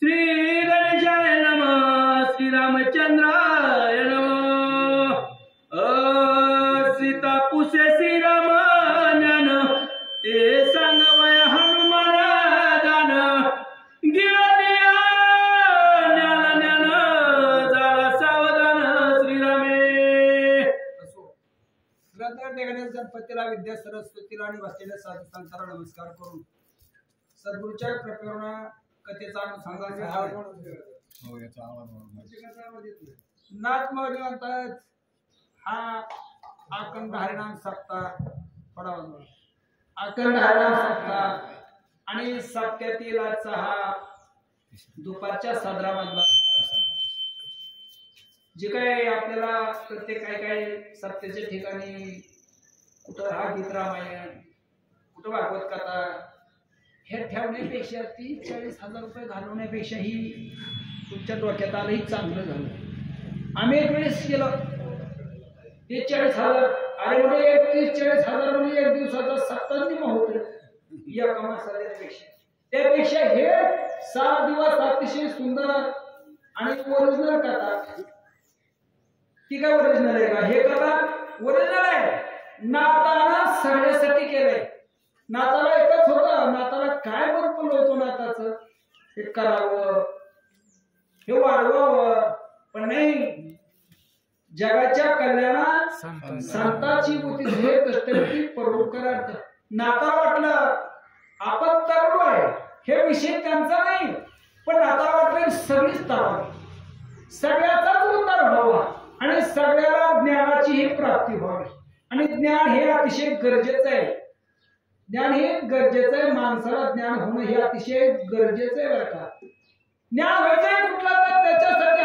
श्री गणेशाय नमः, श्री रामचंद्राय नमः। सीता पुसे श्रीराम ज्ञान, ते सांगवय हनुमान दान। गिळनिया ज्ञान ज्ञान, झाला सावधान श्रीरामे। गणपतीला विद्या सरस्वतीला आणि बसलेल्या साधू संतांना नमस्कार करून सद्गुरूच्या कृपेने कथेचा नाथ माऊली म्हणतात हा अखंड हरिनाम सप्ताह अखंड हरिनाम सप्ताह आणि सप्त्यातील आजचा हा दुपारच्या सदरामधला जे काही आपल्याला प्रत्येक काय सप्त्याच्या ठिकाणी कुठं हा गीत रामायण कुठं भागवत कथा हे ठेवण्यापेक्षा 30-40 रुपये घालवण्यापेक्षाही तुमच्या डोक्यात आलंही चांगलं झालं। आम्ही एक वेळेस केलं 30-40 अरे म्हणजे 30-40 म्हणजे एक दिवसाचा 7 निम होतो या कमासाल्यापेक्षा। त्यापेक्षा हे 7 दिवस अतिशय सुंदर आणि ओरिजिनल कथा। ती काय ओरिजिनल आहे का? हे कथा ओरिजिनल आहे। नाताला सगळ्यासाठी केलंय। नाताला एकच होतं, नाताला काय बरोबर होतो नाताचं हे करावं हे वाढवावं, पण नाही जगाच्या कल्याणात संतांची बुद्धी हे कष्टवती परोपकारार्थ। नाताला वाटलं आपण तरुण आहे हे विषय त्यांचा नाही, पण नाताला वाटलं सगळीच तरावी, सगळ्याचाच उद्धार व्हावा आणि सगळ्याला ज्ञानाची ही प्राप्ती व्हावी। आणि ज्ञान हे अतिशय गरजेचं आहे। ज्ञान हे गरजेचं आहे, माणसाला ज्ञान होणं हे अतिशय गरजेचं आहे बरं का। ज्ञान व्हायचंय कुठला तर त्याच्यासाठी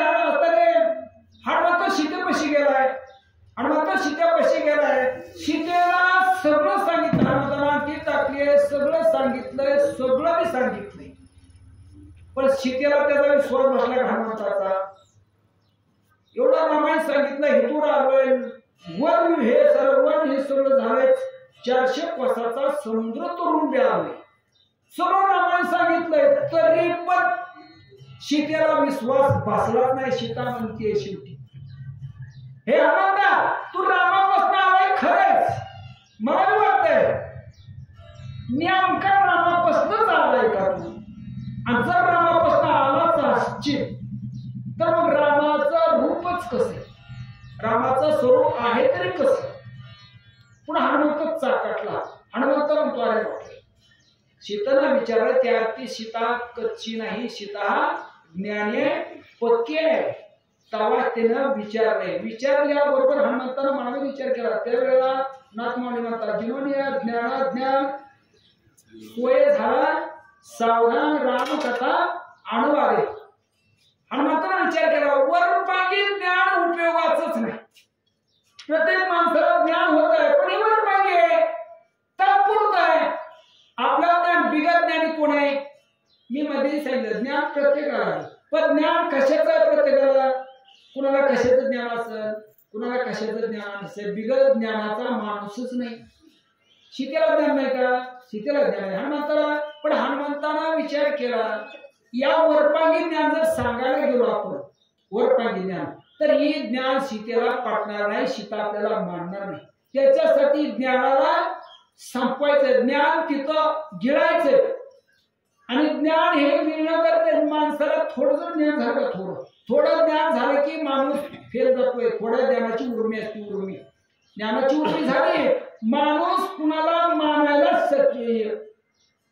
हनुमंत सीतेपाशी गेलाय, हनुमंत सीतेपाशी गेलाय। सीतेला सगळं सांगितलं, हनुमंताला ती टाकली, सगळं सांगितलंय, सगळं मी सांगितलंय, पण सीतेला त्याचा विश्वास बसला हनुमंताचा। एवढं रामायण सांगितलं, हेतूर आलोय वन हे सर्वन हे सगळं झालंय, 400 कोसाचा समुद्र तरुण आलाय, सगळं रामायण सांगितलंय, तरी पण सीतेला विश्वास बसलाच नाही। सीता म्हणते शेवटी हे हनुमंता तू रामापासून आलाय खरंच, मला वाटतंय नेमका रामापासूनच आलाय का तू? आणि जर रामापासून आलाच असशील तर मग रामाचं रूपच कसं, रामाचं स्वरूप आहे तरी कसं? पुन्हा हनुमंत चाकटला। हनुमंत म्हणतो अरे सीताला विचारलं त्यावरती सीता कच्ची नाही, सीता हा ज्ञानी पक्की आहे। तेव्हा त्यानं विचारल्याबरोबर हनुमंतानं मानवी विचार केला। त्यावेळेला नाथ माऊली म्हणतात जिनोनी ज्ञान सोय झाला सावधान रामकथा अनुवादे। हनुमंतानं विचार केला वरपांगी ज्ञान उपयोगाचंच नाही। प्रत्येक माणसाला ज्ञान होत आहे, पण वरपांगी आहे, तात्पुरतं आहे। आपल्याला बिगत ज्ञानी कोण आहे? मी मध्ये सांगितलं ज्ञान प्रत्येकाला आहे, पण ज्ञान कशाचं आहे प्रत्येकाला? कुणाला कशाचं ज्ञान असेल, कुणाला कशाचं ज्ञान असेल, बिगत ज्ञानाचा माणूसच नाही। सीतेला ज्ञान नाही का? सीतेला ज्ञान आहे, हनुमंताला। पण हनुमंतानं विचार केला या वरपांगी ज्ञान जर सांगायला गेलो आपण वरपांगी ज्ञान, तर ही ज्ञान सीतेला पटणार नाही, सीता आपल्याला मानणार नाही। त्याच्यासाठी ज्ञानाला संपवायचं, ज्ञान तिथं गिळायचं। आणि ज्ञान हे गिळणं करते माणसाला थोडं जर ज्ञान झालं, थोडं ज्ञान झालं की माणूस फेल जातोय। थोड्या ज्ञानाची उर्मी असते, उर्मी ज्ञानाची उर्मी झाली माणूस कुणाला मानायला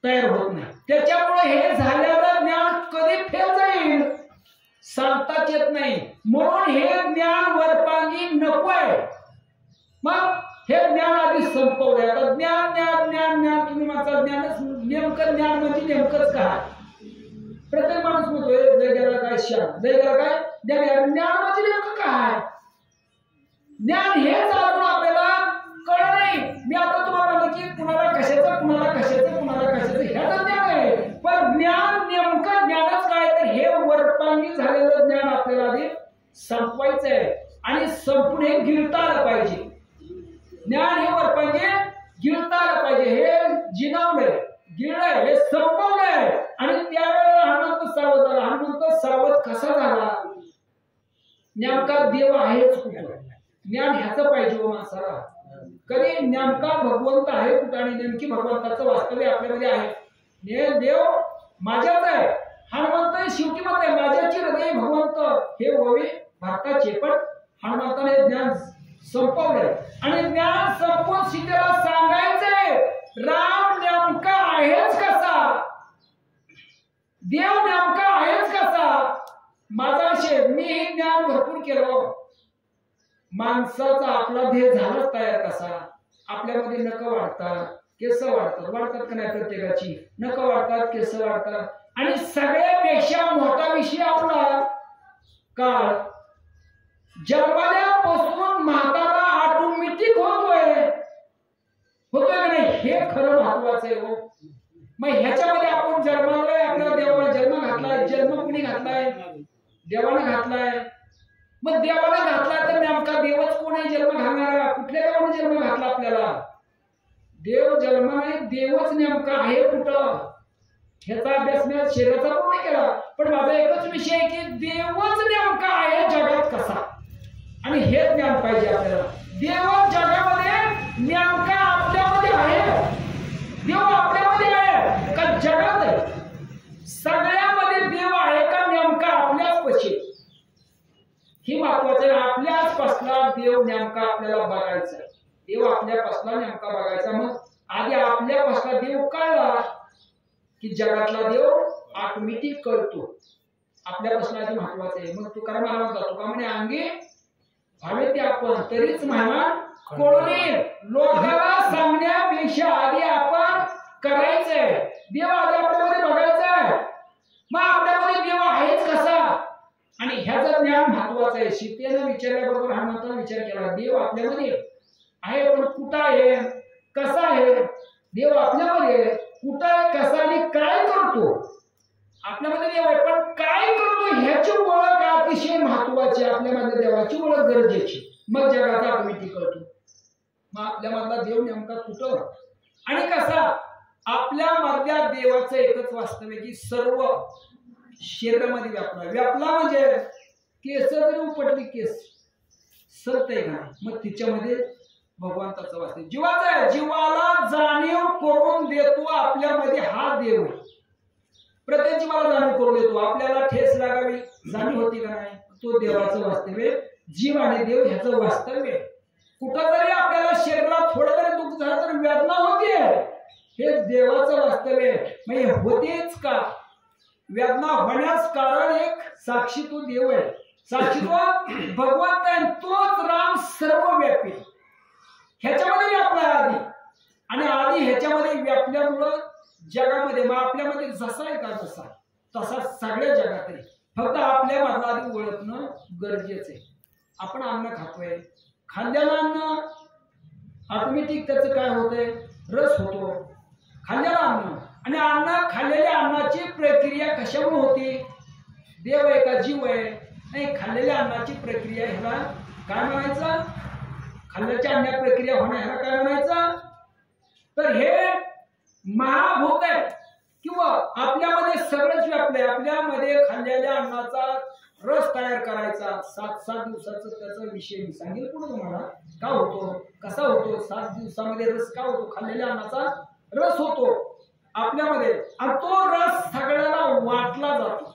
तयार होत नाही। त्याच्यामुळे हे झालेलं ज्ञान कधी फेल जाईल सांगताच येत नाही। म्हणून हे ज्ञान वरपांगी नको आहे। मग हे ज्ञान आधी संपवलंय। आता ज्ञान ज्ञान ज्ञान ज्ञान तुम्ही माझं ज्ञानच नेमकं ज्ञान म्हणजे नेमकंच काय? प्रत्येक माणूस म्हणतोय जय गेला काय श्याम, जय गेला काय ज्ञान म्हणजे नेमकं काय? ज्ञान हे जाणून आपल्याला कळलं नाही। मी आता तुम्हाला म्हणलं की कुणाला कशाचं कुणाला कशाचं कुणाला कशाचं ह्याचं ज्ञान आहे, पण ज्ञान नेमकं ज्ञानच काय? तर हे वरपांगी झालेलं ज्ञान आपल्याला आधी संपवायचं आहे आणि संपून हे गिळता आलं पाहिजे। ज्ञान हे वरपांगी गिळता आलं पाहिजे, हे जिनावलंय गिळलंय, हे संपवलंय। आणि त्यावेळेला हनुमंत सावध झाला। नेमका देव आहेच कुठं, ज्ञान ह्याचं पाहिजे हो माणसाला. कधी नेमका भगवंत आहे कुठं आणि नेमकी भगवंताचं वास्तव्य आपल्यामध्ये आहे. देव माझ्याच आहे, हनुमंत शेवटी म्हणते माझ्याची हृदय भगवंत हे ओवे भारताचे. पण हनुमंताने ज्ञान संपवलंय आणि ज्ञान संपवून सीतेला सांगायचंय राम नेमका आहेच कसा, देव नेमका आहेच कसा. माझा विषय मी हे ज्ञान भरपूर केलं. माणसाचा आपला देह झालाच तयार कसा. आपल्यामध्ये नख वाढतात, केस वाढतात का नाही प्रत्येकाची, नख वाढतात, केस वाढतात. आणि सगळ्यापेक्षा मोठा विषय आपला काळ. जन्मल्यापासून म्हातारा ऑटोमॅटिक होतोय का नाही, हे खरं महत्वाचं आहे हो. मग ह्याच्यामध्ये आपण जन्मालोय, आपल्याला देवाला जन्म घातलाय. जन्म कुणी घातलाय, देवाने घातलाय. मग देवाला घातलाय तर नेमका देवच कोण आहे जन्म घालणारा, कुठल्या देवाने जन्म घातला आपल्याला. देव जन्म नाही, देवच नेमका आहे कुठं, ह्याचा अभ्यास मी शरीराचा पण नाही केला. पण माझा एकच विषय आहे की देवच नेमका आहे जगात कसा, आणि हे ज्ञान पाहिजे आपल्याला. देव जगामध्ये नेमका आपल्यामध्ये आहे, देव आपल्यामध्ये आहे का जगात आहे, सगळ्यामध्ये देव आहे का नेमका आपल्याच पशी, ही महत्वाचं आहे. आपल्याच पासला देव नेमका आपल्याला बघायचा, देव आपल्या पासला नेमका बघायचा. मग आधी आपल्या पासला देव कळला की जगातला देव ऑटोमॅटिक कळतो. आपल्यापासून आधी महत्वाचं आहे. मग तुकाराम महाराज म्हणतात, तुका म्हणे अंगी भावे ते आपण तरीच महिमा कळून लोकांना सांगण्यापेक्षा आधी आपण करायचंय. देव आधी आपल्यामध्ये बघायचंय. मग आपल्यामध्ये देव आहेच कसा, आणि ह्याचं ज्ञान महत्वाचं आहे. सीतेनं विचारल्याबरोबर हनुमंतानं विचार केला, देव आपल्यामध्ये आहे पण कुठं आहे, कसा आहे. देव आपल्यामध्ये कुठं आहे, कसा आणि काय करतो. आपल्यामध्ये देव आहे पण काय करतो ह्याची ओळख अतिशय महत्वाची. आपल्यामध्ये देवाची ओळख गरजेची, मग जगाचा ऑटोमॅटिक कळतो. मग आपल्यामधला देव नेमका कुठं आणि कसा. आपल्यामधल्या देवाचं एकच वास्तव आहे की सर्व शरीरामध्ये व्यापला म्हणजे केस जरी उपटली, केस सत्य आहे का, मग तिच्यामध्ये भगवंताचं वास्तव जीवाचा आहे. जीवाला जाणीव करून देतो आपल्यामध्ये हा देव आहे. प्रत्येक जीवाला जाणीव करून देतो. आपल्याला ठेस लागावी जाणीव होती का नाही, तो देवाचं वास्तव्य. जीव आणि देव ह्याचं वास्तव्य. कुठं जरी आपल्याला शरीरात थोडं जरी दुःख झालं तर वेदना होते, हे देवाचं वास्तव्य. म्हणजे होतेच का, वेदना होण्यास कारण एक साक्षी तो देव आहे, साक्षी तो भगवंत आहे. तोच राम सर्वव्यापी ह्याच्यामध्ये व्यापला आधी, आणि आधी ह्याच्यामध्ये व्यापल्यामुळं जगामध्ये मग आपल्यामध्ये जसा आहे का तसा सगळ्या जगात आहे. फक्त आपल्या मधला आधी ओळखणं गरजेचं आहे. आपण अन्न खातोय, खाल्लेलं अन्न ऑटोमॅटिक त्याचं काय होतंय, रस होतो खाल्लेलं अन्न. आणि अन्न खाल्लेल्या अन्नाची प्रक्रिया कशामुळे होती, देव आहे का जीव आहे, नाही खाल्लेल्या अन्नाची प्रक्रिया ह्याला काय म्हणायचं, खाल्ल्याच्या अन्य प्रक्रिया होणं ह्याला काय म्हणायचं. तर हे महाभूत आहे किंवा आपल्यामध्ये सगळंच व्यापलंय. आपल्यामध्ये खाल्लेल्या अन्नाचा रस तयार करायचा 7 दिवसाचा त्याचा विषय मी सांगेल पुढे तुम्हाला, का होतो कसा होतो. 7 दिवसामध्ये रस का होतो, खाल्लेल्या अन्नाचा रस होतो आपल्यामध्ये, आणि तो रस सगळ्याला वाटला जातो.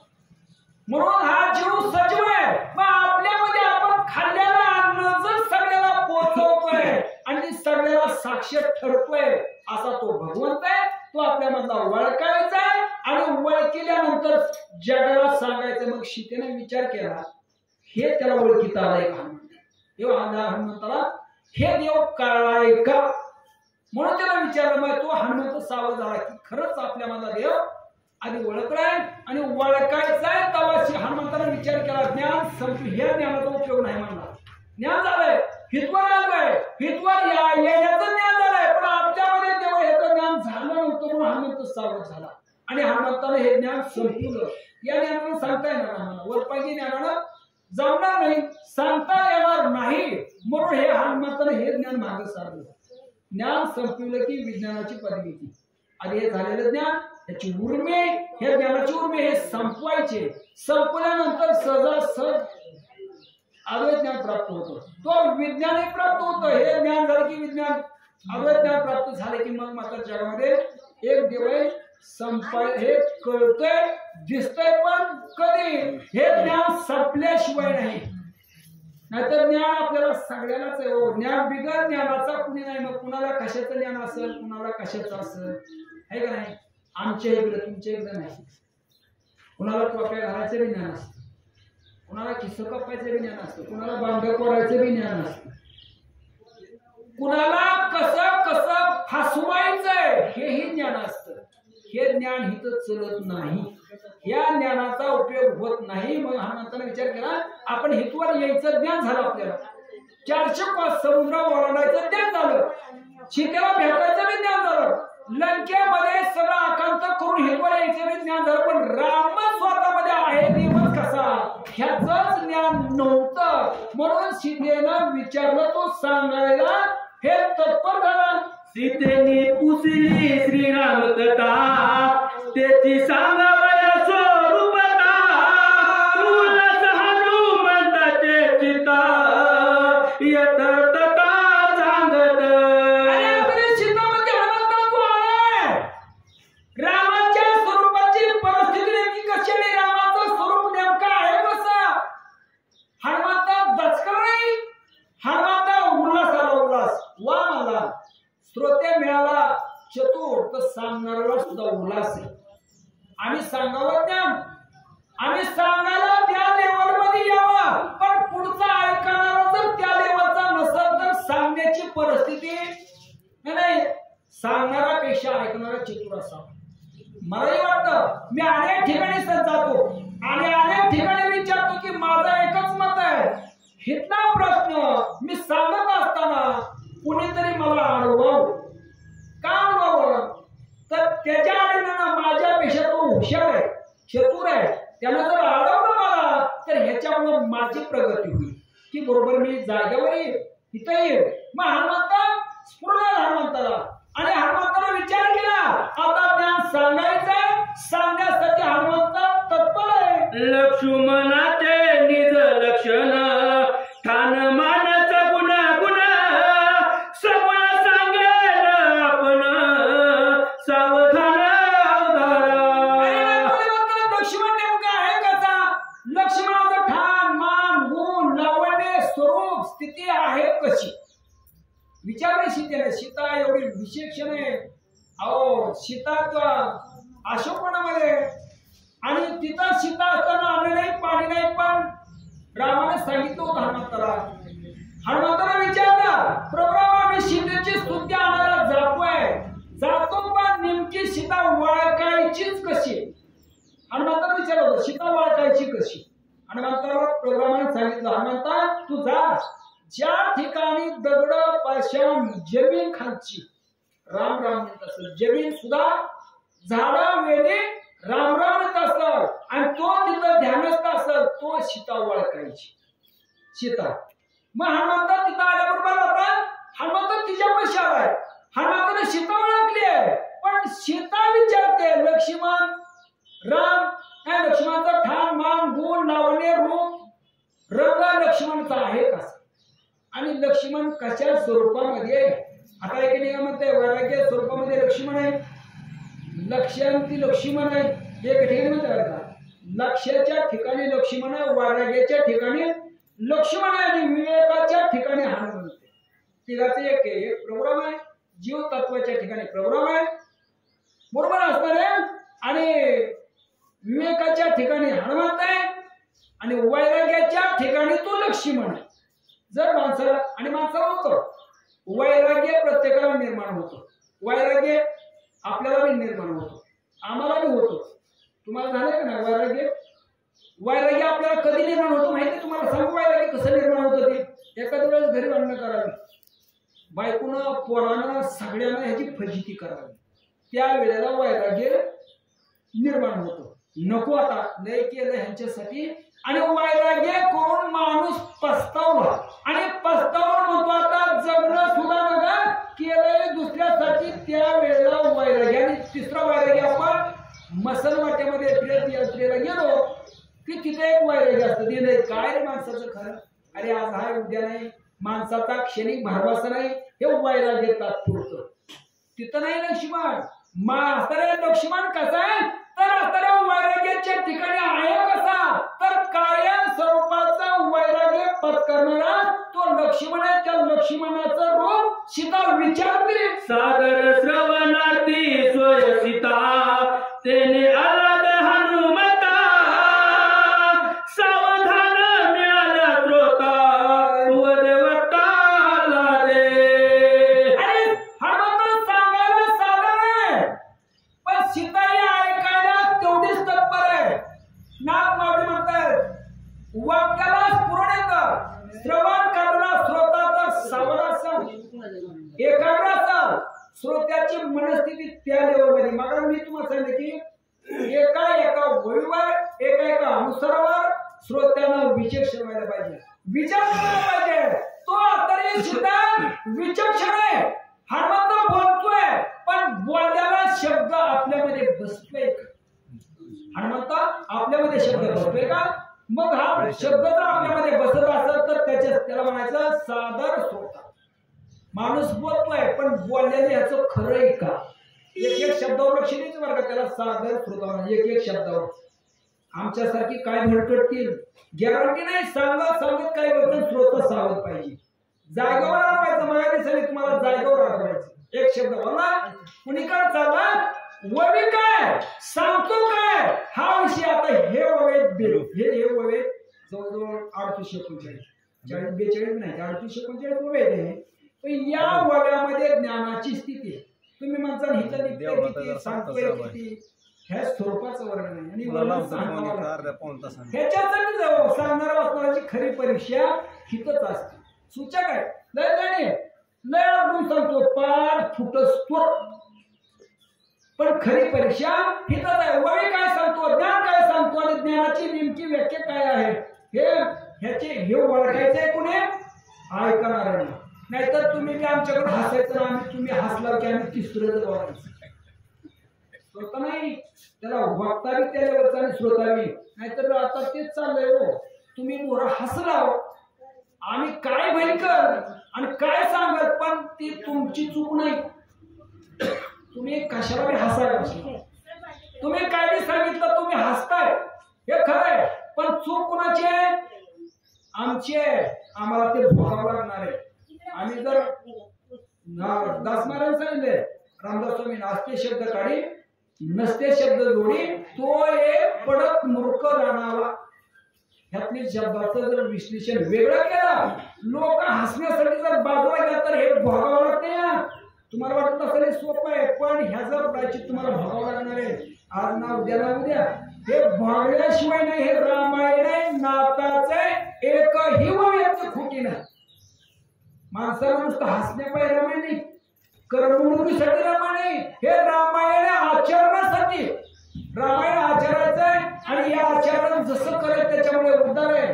म्हणून हा जीव सजीव आहे. मग आपल्यामध्ये आपण खाल्लेलं अन्न जर सगळ्याला पोहोचवतोय आणि सगळ्याला साक्ष ठरतोय, असा तो भगवंत आहे. तो आपल्यामधला ओळखायचा आहे आणि ओळखल्यानंतर जगाला सांगायचं. मग सीतेने विचार केला, हे त्याला ओळखीता आलाय का हनुमंताला, हे देव कळलाय का, म्हणून त्याला विचारलं. मग तो हनुमंत सावध झाला की खरंच आपल्यामधला देव आधी ओळखलाय आणि ओळखायचा आहे. तेव्हा हनुमंताने विचार केला, ज्ञान संपलं, ह्या ज्ञानाचा उपयोग नाही म्हणला. ज्ञान झालंय, हितवर आलोय, हितवर याचं ज्ञान झालंय, पण आपल्यामध्ये देव ह्याचं ज्ञान झालं नव्हतं. म्हणून हनुमंत सावध झाला आणि हनुमंताने हे ज्ञान संपवलं. या ज्ञानानं सांगता येणार आम्हाला, वरपागी ज्ञानानं जमणार नाही, सांगता येणार नाही. म्हणून हे हनुमंताने हे ज्ञान मागे सारलं. ज्ञान संपवलं की विज्ञानाची पदवी. आधी हे झालेलं ज्ञान, त्याची उर्मे, हे ज्ञानाची उर्मे हे संपवायचे. संपल्यानंतर सहजासहज अद्वैत ज्ञान प्राप्त होतं. तो विज्ञानही प्राप्त होतं. हे ज्ञान झालं की विज्ञान अद्वैत ज्ञान प्राप्त झाले की मग मात्र जगामध्ये एक दिवस संपाय हे कळतंय दिसतंय पण कधी हे ज्ञान संपल्याशिवाय नाही. नाहीतर ज्ञान आपल्याला सगळ्यालाच आहे हो. ज्ञान बिगर ज्ञानाचा कुणी नाही. मग कुणाला कशाचं ज्ञान असेल कुणाला कशाचं असेल आहे का नाही. आमच्या इकडे तुमच्या इकडे नाही. कुणाला टोप्या घालायचं बी ज्ञान असतं. कुणाला खिस्स कपायचं बी ज्ञान असतं. कुणाला बांध कोरायचं बी ज्ञान असतं. कुणाला कसं कसं फसवायचंय हेही ज्ञान असतं. हे ज्ञान हिथं चलत नाही. या ज्ञानाचा उपयोग होत नाही. मग हनुमंताने विचार केला आपण हितवर यायचं ज्ञान झालं. आपल्याला 400 कोस समुद्र ओलांडायचं ज्ञान झालं. सीतेला भेटायचं बी ज्ञान झालं. लंकेमध्ये सगळं आकांत करून हितवर यायचं बी ज्ञान झालं. पण राम स्वतःमध्ये आहे देवच कसा ह्याच ज्ञान नव्हतं. म्हणून सीतेनं विचारलं तो सांगायला हे तत्पर झाला. सीतेने पुसली श्रीराम कथा त्याची सांगावया स्वरूपता उल्हास हनुमंताचे चिता यथार्थता सांगत. सीतामध्ये हनुमंत तू आलाय. रामाच्या स्वरूपाची परिस्थिती नेमकी कशी आणि रामाचं स्वरूप नेमकं आहे कसं. हनुमंता दचकला नाही. हनुमंता उल्हास आला. उल्हास वा मला श्रोते मिळाला चतुर तर सांगणाऱ्याला सुद्धा उल्हास आहे. आम्ही सांगावं ज्ञान आम्ही सांगायला त्या लेवलमध्ये यावं. पण पुढचा ऐकणारा जर त्या लेवलचा नसेल तर सांगण्याची परिस्थिती नाही. सांगणाऱ्यापेक्षा ऐकणारा चतुर असावा. मलाही वाटतं मी अनेक ठिकाणी जातो आणि अनेक ठिकाणी विचारतो की माझं एकच मत आहे. हितला प्रश्न मी सांगत असताना कुणीतरी मला अडवावं. का अडवावं तर त्याच्या आडीनं माझ्यापेक्षा तो हुशार आहे चतुर आहे. त्यानं जर अडवलं मला तर ह्याच्यामुळे माझी प्रगती होईल की बरोबर मी जागेवर येईल इथं येईल. मग हनुमंता स्फुरला हनुमंताला आणि हनुमंताला विचार केला आता ज्ञान सांगायचंय. सांगण्यासाठी हनुमंता तत्पर आहे. लक्ष्मणाचे निज लक्षण ठाण मानच गुण गुण सबळ सांगेल आपण सावधान लक्ष्मण नेमका आहे कसा. लक्ष्मणाचं ठाण मान गुण लावण्य स्वरूप स्थिती आहे कशी विचारले सीतेने. सीता एवढी विशेषण आहे. अहो सीता अशोकवनामध्ये आणि तिथं सीता असताना अन्न नाही पाणी नाही. पण रामाने सांगितलं होतं हनुमंताला विचारलं प्रभू आम्ही सीतेची स्तुती आणायला जातो पण नेमकी सीता वळखायचीच कशी. हनुमंताला विचारलं होतं सीता वळखायची कशी. हनुमंताला प्रोग्रामाने सांगितलं हनुमंता तू जा ज्या ठिकाणी दगड पाषाण जमीन खालची राम राम म्हणत असत. जमीन सुद्धा झाडा वेळी राम राम म्हणत असत आणि तो तिथं ध्यानस्थ असत तो सीता ओळखायची. सीता मग हनुमंता तिथं आल्याबरोबर आता हनुमंत तिच्यापाशी आलाय. हनुमंताने सीता ओळखली आहे पण सीता विचारते लक्ष्मण राम काय लक्ष्मणाचं ठाण मान गुण लावण्य रूप रंग लक्ष्मणचा आहे कसा आणि लक्ष्मण कशा स्वरूपामध्ये. आता एक नियम आहे वैराग्य स्वरूपामध्ये लक्ष्मण आहे. लक्ष्यांती लक्ष्मण आहे. एक ठिकाणी म्हणतात का लक्ष्याच्या ठिकाणी लक्ष्मण आहे वैराग्याच्या ठिकाणी लक्ष्मण आहे आणि विवेकाच्या ठिकाणी हनुमान आहे. तिघाचं एक प्रोग्राम आहे. जीव तत्वाच्या ठिकाणी प्रोग्राम आहे बरोबर असणार आहे आणि विवेकाच्या ठिकाणी हनुमंत आहे आणि वैराग्याच्या ठिकाणी तो लक्ष्मण आहे. जर माणसाला आणि माणसाला होतं वैराग्य प्रत्येकाला निर्माण होतं. वैराग्य आपल्याला बी निर्माण होतं आम्हाला बी होतं. तुम्हाला झालं का ना वैराग्य. वैराग्य आपल्याला कधी निर्माण होतं माहिती तुम्हाला सांगू वैराग्य कसं निर्माण होतं ते. एखाद्या वेळेस घरी भांडणं करावी बायकोनं पोरानं सगळ्यांना ह्याची फजिती करावी त्या वेळेला वैराग्य निर्माण होतं. नको आता लय केलं ह्यांच्यासाठी आणि वैराग्य करून माणूस पस्तावला आणि पस्तावून म्हणतो आता जगणं सुद्धा नका केलंय दुसऱ्यासाठी त्या वेळेला वैराग्य. आणि तिसरा वैराग्य आपण मसल वाट्यामध्ये यात्रेला गेलो की तिथे एक वैराग्य असतं. ते नाही काय रे माणसाचं खरं अरे आज हाय उद्या नाही, माणसाचा क्षणिक भारवासा नाही, हे वैराग्य तात्पुरतं. तिथं नाही लक्ष्मण. मास्तरे लक्ष्मण कसा आहे तर असणाऱ्या वैराग्याच्या ठिकाणी आहे कसा तर कायम स्वरूपाचा वैराग्य पत्करणारा तो लक्ष्मण आहे. त्या लक्ष्मणाचं रूप सीता विचारते. सादर श्रवणार्थी स्वय सीता तेने आलाद हनुमता सावधान मिळाला श्रोता वदवताला रे. अरे हनुमंत सांगायला सादर आहे पण सीता ही ऐकायला तेवढीच तत्पर आहे. नाग मावडी म्हणतात वाक्याला स्फुरण येतं. श्रवण करणारा श्रोताचा सावधान एकाग्र असाल. श्रोत्याची मनस्थिती त्या लेवलमध्ये. मग मी तुम्हाला सांगितलं की एका वळीवर एका अनुसारावर श्रोत्यानं विचक्षण व्हायला पाहिजे, विचार करायला पाहिजे. तो तरी सुद्धा विचक्षण आहे. हनुमंत बोलतोय पण बोललेला शब्द आपल्यामध्ये बसतोय का? हनुमंत आपल्यामध्ये शब्द बसतोय का? मग हा शब्द जर आपल्यामध्ये बसत असेल तर त्याला म्हणायचं सादर श्रोता. माणूस बोलतोय पण बोललेलं याचं खरं आहे का? एक शब्दावर लक्ष द्यायचं बरं का. त्याला सादर श्रोता एक शब्दावर. आमच्यासारखी काय भरकटतील गॅरंटी नाही. सांगत काय होतं श्रोता सावध पाहिजे. जागेवर अडवायचं. मला दिसेल तुम्हाला जागेवर अडवायचं. एक शब्द बोला कुणीकडे चालला ववी काय सांगतो काय हा विषय. आता हे ववे जवळजवळ 38-39 40-42 नाही 38-39 ववे आहे. या वव्यामध्ये ज्ञानाची स्थिती आहे. तुम्ही म्हणता हिथं सांगतोय किती ह्या स्वरूपाचं वर्णन आहे. आणि ह्याच्यासाठी सांगणारा वाचनाची खरी परीक्षा हिथच असते. सूचक आहे लय अडून सांगतो पाठ फुटस्फोट पण खरी परीक्षा हिथच आहे. वळी काय सांगतो ज्ञान काय सांगतो आणि ज्ञानाची नेमकी व्याख्या काय आहे हे ओळखायचंय कुणी ऐकणार. नाहीतर तुम्ही बी आमच्याकडे हसायचं ना तुम्ही हसला की आम्ही तिसरं बोलायचं. श्रोता नाही त्याला वक्ता बी त्याच्यावरचा आणि श्रोता बी. नाहीतर आता तेच चाललंय हो. तुम्ही मोरा हसला आम्ही काय भयंकर आणि काय सांगत पण ती तुमची चूक नाही. तुम्ही कशाला बी हसायला. तुम्ही काय बी सांगितलं तुम्ही हसताय हे खरं आहे पण चूक कुणाची आहे? आमची आहे. आम्हाला ते भोगावं लागणार आहे. आम्ही जर दास महाराज सांगितले रामदास स्वामी नास्ते शब्द काढी नसते शब्द जोडी तो एक पडक मूर्ख जाणावा. ह्यातली शब्दाचं जर विश्लेषण वेगळं केलं लोक हसण्यासाठी जर बाजूला गेला तर हे भोगावं लागते. तुम्हाला वाटत असेल सोपं आहे पण ह्याचं प्रायचित तुम्हाला भोगावं लागणार आहे. आज ना उद्या हे भोगल्याशिवाय नाही. हे रामायण आहे नाताचं एकही वयाचं खोटी नाही. माणसाला नुसतं हसण्यापायी रामायण नाही करमणुकीसाठी रामायण नाही. हे रामायण आचरणासाठी. रामायण आचरायचं आहे आणि या आचरण जसं करायचं त्याच्यामुळे उद्धार आहे.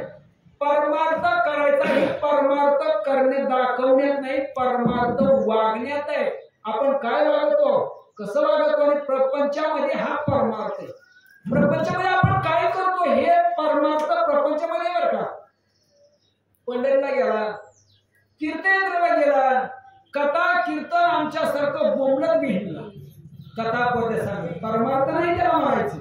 परमार्थ करायचा हे परमार्थ करणे दाखवण्यात नाही परमार्थ वागण्यात आहे. आपण काय वागतो कसं वागतो आणि प्रपंचामध्ये हा परमार्थ आहे. प्रपंचामध्ये आपण काय करतो हे परमार्थ प्रपंचामध्ये बरं का. पंढरीला गेला तीर्थयात्रेला गेला कथा कीर्तन आमच्यासारखं बोंबलत घेतला कथा पदे सांगेल परमार्थ नाही त्याला म्हणायचं.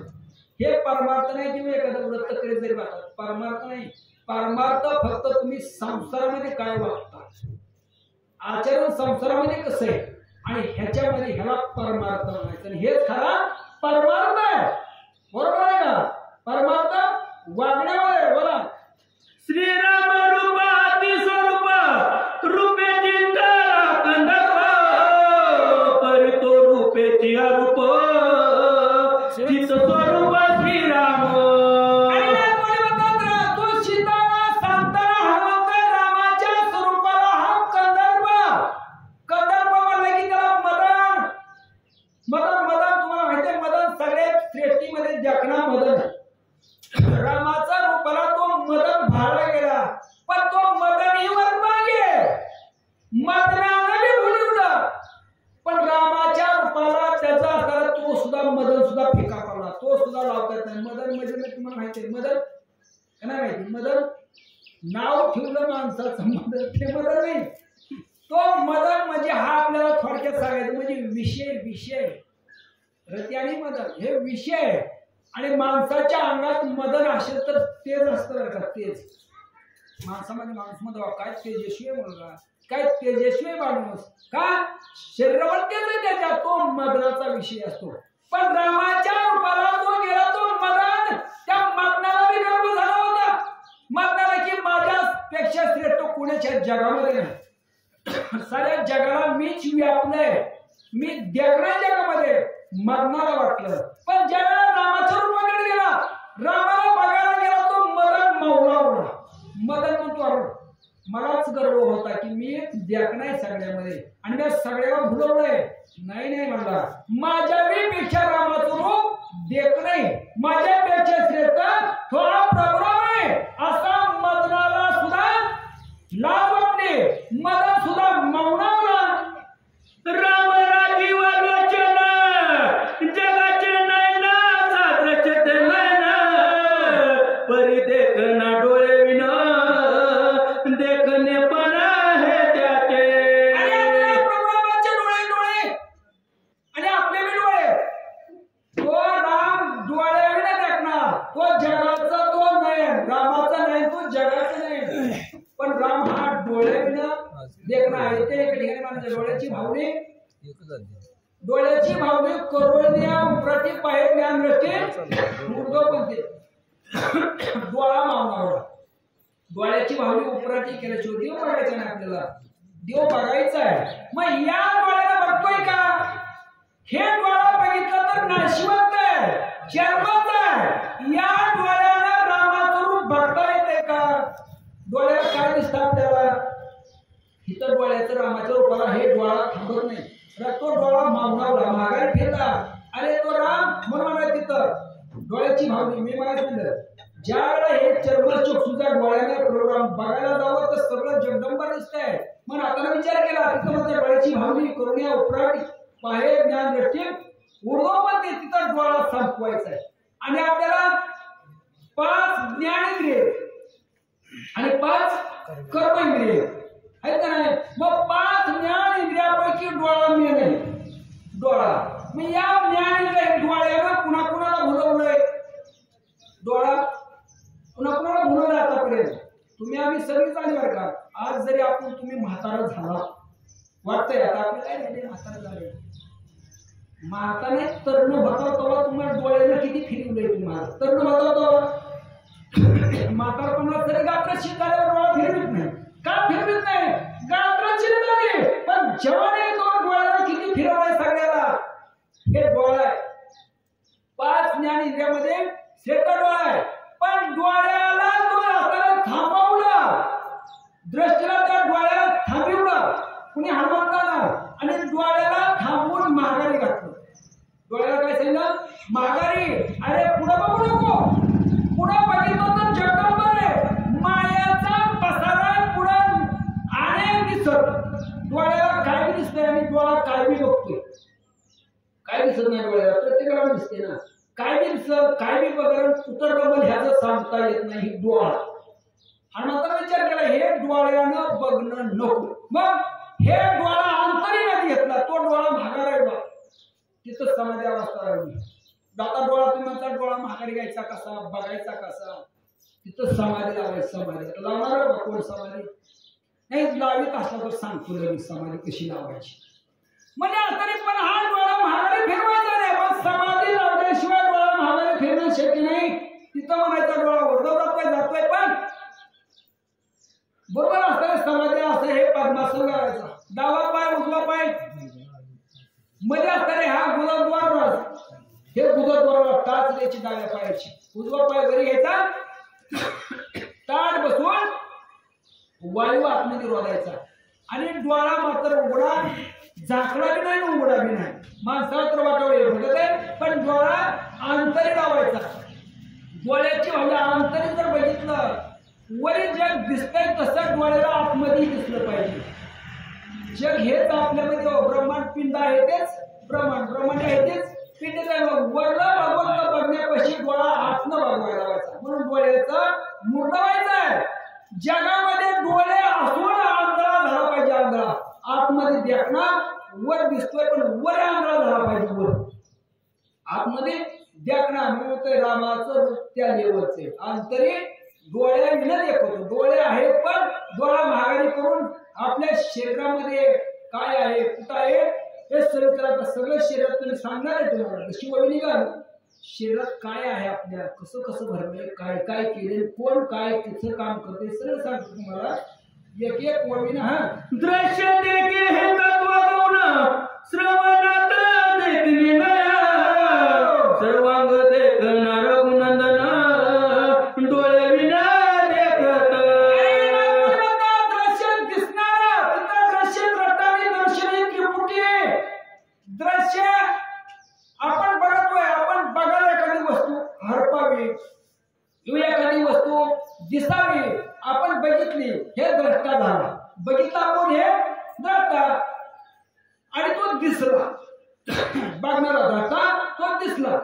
हे परमार्थ नाही किंवा एखादं व्रत करीत जरी वाटत परमार्थ नाही. परमार्थ फक्त तुम्ही संसारामध्ये काय वागता आचरण संसारामध्ये कसं आहे आणि ह्याच्यामध्ये ह्याला परमार्थ म्हणायचं. आणि हेच खरा परमार्थ आहे. बरोबर आहे का? परमार्थ वागण्यावर बोला. श्रीराम रूपाती स्वरूप रूपे चिंतला कंदर्प परितो रूपेची अरूप चित स्वरूप श्रीराम. तो सीताला सांगताना हनुमंत रामाच्या स्वरूपाला हा कंदर्प म्हणलं की त्याला मदन तुम्हाला माहिती आहे मदन सगळ्या सृष्टीमध्ये जगना मदन. रामाचा रूपाला तो मदन भाळला गेला पण तो मदन ही वर मागे मदनाने भुलवलं पण रामाच्या रूपाला त्याचा असणारा तो सुद्धा मदन सुद्धा फिका पडला. तो सुद्धा लावता येत नाही. मदन म्हणजे तुम्हाला माहिती आहे मदन नाही माहिती. मदन नाव ठेवलं माणसाचं मदन, ते मदन नाही. तो मदन म्हणजे हा आपल्याला थोडक्यात सांगायचं म्हणजे विषय रती आणि मदन हे विषय. आणि माणसाच्या अंगात मदन असेल तर तेज असतं बरं का, तेज. माणसामध्ये माणूस मध्ये काय तेजस्वी मुलगा, काय तेजस्वी माणूस, का शरीरावर तेज आहे त्याच्या, तो मदनाचा विषय असतो. पण रामाच्या रूपाला जो गेला तो मदन, त्या मदनाला बी गर्व झाला होता. मदनाला की माझ्यापेक्षा श्रेष्ठ कोणाच्या जगामध्ये नाही, साऱ्या जगाला मीच व्यापलंय, मी देखणार जगामध्ये, मदनाला वाटलं. पण ज्यावेळेला रामाच्या रूपाकडे गेला, रामाला बघायला गेला, तो मदन मावळावला. मदन म्हणतो मलाच गर्व होता की मी एक देखणार सगळ्यामध्ये आणि मी सगळ्याला भुलवलंय. नाही म्हणला, माझ्यापेक्षा रामाचं रूप देख नाही, माझ्यापेक्षा श्रेष्ठ थोडा प्रभुराम आहे असा मदनाला सुद्धा लाज वाटली. मदन सुद्धा मौनावला. राम राजीव लोचन जगाचे नैना साद्रचत नैना परी देखना डोळे विना देखणे पण आहे त्याचे. प्रभुरामाचे डोळे आणि आपले बी डोळे. तो राम डोळे विना देखणार, तो जगाचा तो नयन, रामाचा नयन तो जगाचा नयन. पण राम हा डोळे विना देखणार आहे. ते एका ठिकाणी माझ्या डोळ्याची भावने करोळ्या उपराठी पाहे ज्ञान रस्ते मुर्दो बनते. डोळा मावणारा, डोळ्याची भावने उपराठी केल्याशिवाय देव बघायचा नाही आपल्याला, देव बघायचा आहे. मग या डोळ्याला बघतोय का? हे डोळा बघितलं तर नाशिवंत आहे, जन्मत आहे. या डोळ्याला रामाचं रूप बघता येते का? डोळ्याला काय दिसतं आपल्याला? इथं डोळ्याचं रामाच्या रूपाला हे डोळा थांबत नाही, तो डोळा मावणावला, माघारी फिरला. अरे तो राम म्हणून म्हणा तिथं डोळ्याची भावनी. मी म्हणायचं ज्या वेळेला हे चर्मचक्षुच्या डोळ्याने प्रोग्राम बघायला जावं तर सगळं जगदंबा दिसतंय. मग आता विचार केला तिथं म्हणजे डोळ्याची भावनी करुण्या उपराटी पाहे ज्ञान दृष्टी ऊर्ध्वपती तिथं डोळा संपवायचा आहे. आणि आपल्याला 5 ज्ञानेंद्रिय आणि 5 कर्मेंद्रिय आहेत का नाही? मग 5 ज्ञान इंद्रियापैकी डोळा मेन आहे. डोळा मग या ज्ञान डोळ्यानं कुणाला भुलवलंय? डोळा कुणाला भुलवलं आतापर्यंत? तुम्ही आम्ही सगळीच आली बरं का. आज जरी आपण तुम्ही म्हातारा झाला वाटतंय, आता आपलं काय झाले म्हातारा झाले, म्हातारे तरुण होता तेव्हा तुम्हाला डोळ्यानं किती फिरवलंय? तुम्हाला तरुण होता तेव्हा म्हातारपणात जरी गात्र शिकायला डोळा फिरवित नाही. का फिरवित नाही? गात्र चिरताने, पण जेवणे तो डोळ्याला किती फिरवलाय सगळ्याला. हे डोळा आहे 5 ज्ञान इंद्रियामध्ये श्रेष्ठ डोळा आहे. पण डोळ्याला तो हाताला थांबवला, दृष्टीला त्या डोळ्याला थांबवलं कुणी हनुमंताला, आणि डोळ्याला थांबवून माघारी घातलं. डोळ्याला काय सांगितलं? माघारी. अरे पुढे बघू नको, पुढे बघितलं तर जगदंबर आहे, मायाचा पसारा पुढे अनेक दिसत. डोळ्याला काय दिसतंय आणि डोळा काय बी बघतोय? काय दिसत नाही डोळ्याला, प्रत्येकाला दिसते ना. काय बी दिसत, काय बी बघत, कुठं रमल ह्याचं सांगता येत नाही. डोळा हनुमंताला विचार केला हे डोळ्यानं बघणं नको. मग हे डोळा अंतरीमध्ये घेतला, तो डोळा माघारी आहे बा. तिथं समाधी अवस्था राहिली. आता डोळा तुमचा डोळा माघारी घ्यायचा कसा, बघायचा कसा? तिथं समाधी लावायची. समाधी लावणार बा कोण समाधी नाही लावित असला तर सांगतो लगेच समाधी कशी लावायची. म्हणजे तरी पण हा डोळा माघारी फिरवायचा नाही. पण समाधी लावल्याशिवाय डोळा माघारी फिरणं शक्य नाही. तिथं म्हणायचा डोळा वरचा जातोय पण बरोबर असताना समाधी असं हे पद्मासन करायचा. डावा पाय उजवा पाय मध्ये असताना हा गुदद्वार, हे गुदद्वाराला टाच द्यायची डाव्या पायाची, उजवा पाय घरी घ्यायचा, ताट बसवून वायू आतमध्ये रोधायचा. आणि डोळा मात्र उघडा झाकला बी नाही उघडा बी नाही. माणसाला तर वाटावं बघत आहे, पण डोळा अंतरी लावायचा. डोळ्याची म्हणजे अंतरी जर बघितलं वरी जग दिसतंय तसं डोळ्याला आतमध्ये दिसलं पाहिजे. जग हेच आपल्यामध्ये ब्रह्मांड पिंड आहे तेच ब्रह्मांड, ब्रह्मांड आहे तेच पिंड आहे. वरला भगवंत बघण्यापाशी डोळा आतनं बघवायला लावायचा. म्हणून डोळ्याचा मुर्दा व्हायचा आहे. जगामध्ये डोळे असून आंधळा झाला पाहिजे, आंधळा आतमध्ये देखना वर दिसतोय पण वर आंधळा झाला पाहिजे, वर आतमध्ये देखना म्हणतोय रामाचं रूप त्या लेवलचे आणि तरी डोळ्या विना देखतो, डोळे आहेत पण डोळा महागारी करून आपल्या शरीरामध्ये काय आहे कुठं आहे हे सगळं शरीरात तुम्ही सांगणार आहे तुम्हाला कशी वळी निघाल शरीरात काय आहे आपल्या कसं कसं भरलंय काय काय केले कोण काय कसं काम करते सगळं सांगतो तुम्हाला एक एक वळीनं. हा दृश्य देखे हे तत्व गौण श्रवणात देखणी नया सर्वांग देखणार रघुनंदन डोळे विना देखत दृश्य दिसणार तिथं दृश्य द्रष्टाने दर्शनी त्रिपुटी दृश्य आपण बघतोय, आपण बघायला एखादी वस्तू हरपावी किंवा एखादी वस्तू दिसावी आपण बघितली हे द्रष्टा झाला, बघितला आपण हे द्रष्टा आणि तो दिसला बघणारा द्रष्टा तो दिसला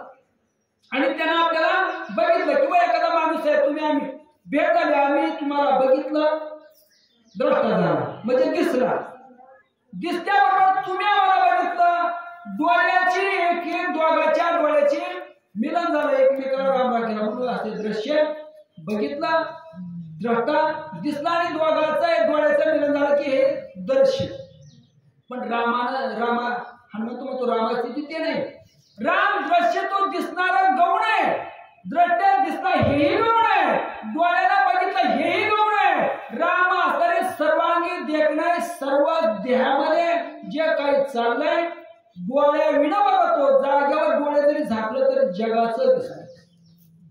आणि त्यानं आपल्याला बघितलं किंवा एखादा माणूस आहे तुम्ही आम्ही भेट झाली आम्ही तुम्हाला बघितलं द्रष्टा झाला म्हणजे दिसला, दिसल्याबरोबर तुम्ही आम्हाला बघितलं डोळ्याची एक दोघांच्या डोळ्याची मिलन झालं एकमेकाला रामराम केला म्हणून असे दृश्य बघितला द्रष्टा दिसला आणि दोघांचं डोळ्याचं मिलन झालं की हे दर्शन. पण रामा हनुमंत म्हणतो रामाची तिथे नाही, राम दृश्य तो दिसणारा गौण आहे, दृष्ट्या दिसला हेही गौण आहे, डोळ्याला बघितलं हेही गौण आहे. राम असणारे सर्वांगी देखणे सर्व देहामध्ये जे काही चाललंय डोळ्या विना बघतो, जागेवर डोळे जरी झाकलं तर जगाचं दिसतंय.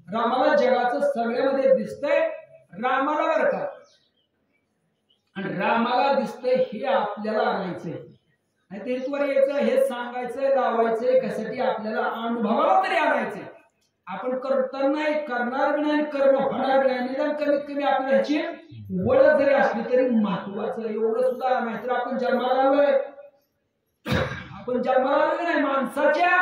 रामाला जगाचं सगळ्यामध्ये दिसतंय रामाला बरं का, आणि रामाला दिसतंय हे आपल्याला आणायचंय आणि तेथवर यायचं हे सांगायचंय लावायचंय कशासाठी आपल्याला अनुभवाला तरी आणायचंय. आपण करताना नाही करणार नाही कर्म होणार नाही निदान कमीत कमी आपल्या ह्याची ओळख जरी असली तरी महत्वाचं एवढं सुद्धा नाही तर आपण जन्माला आलोय, आपण जन्माला आलो नाही माणसाच्या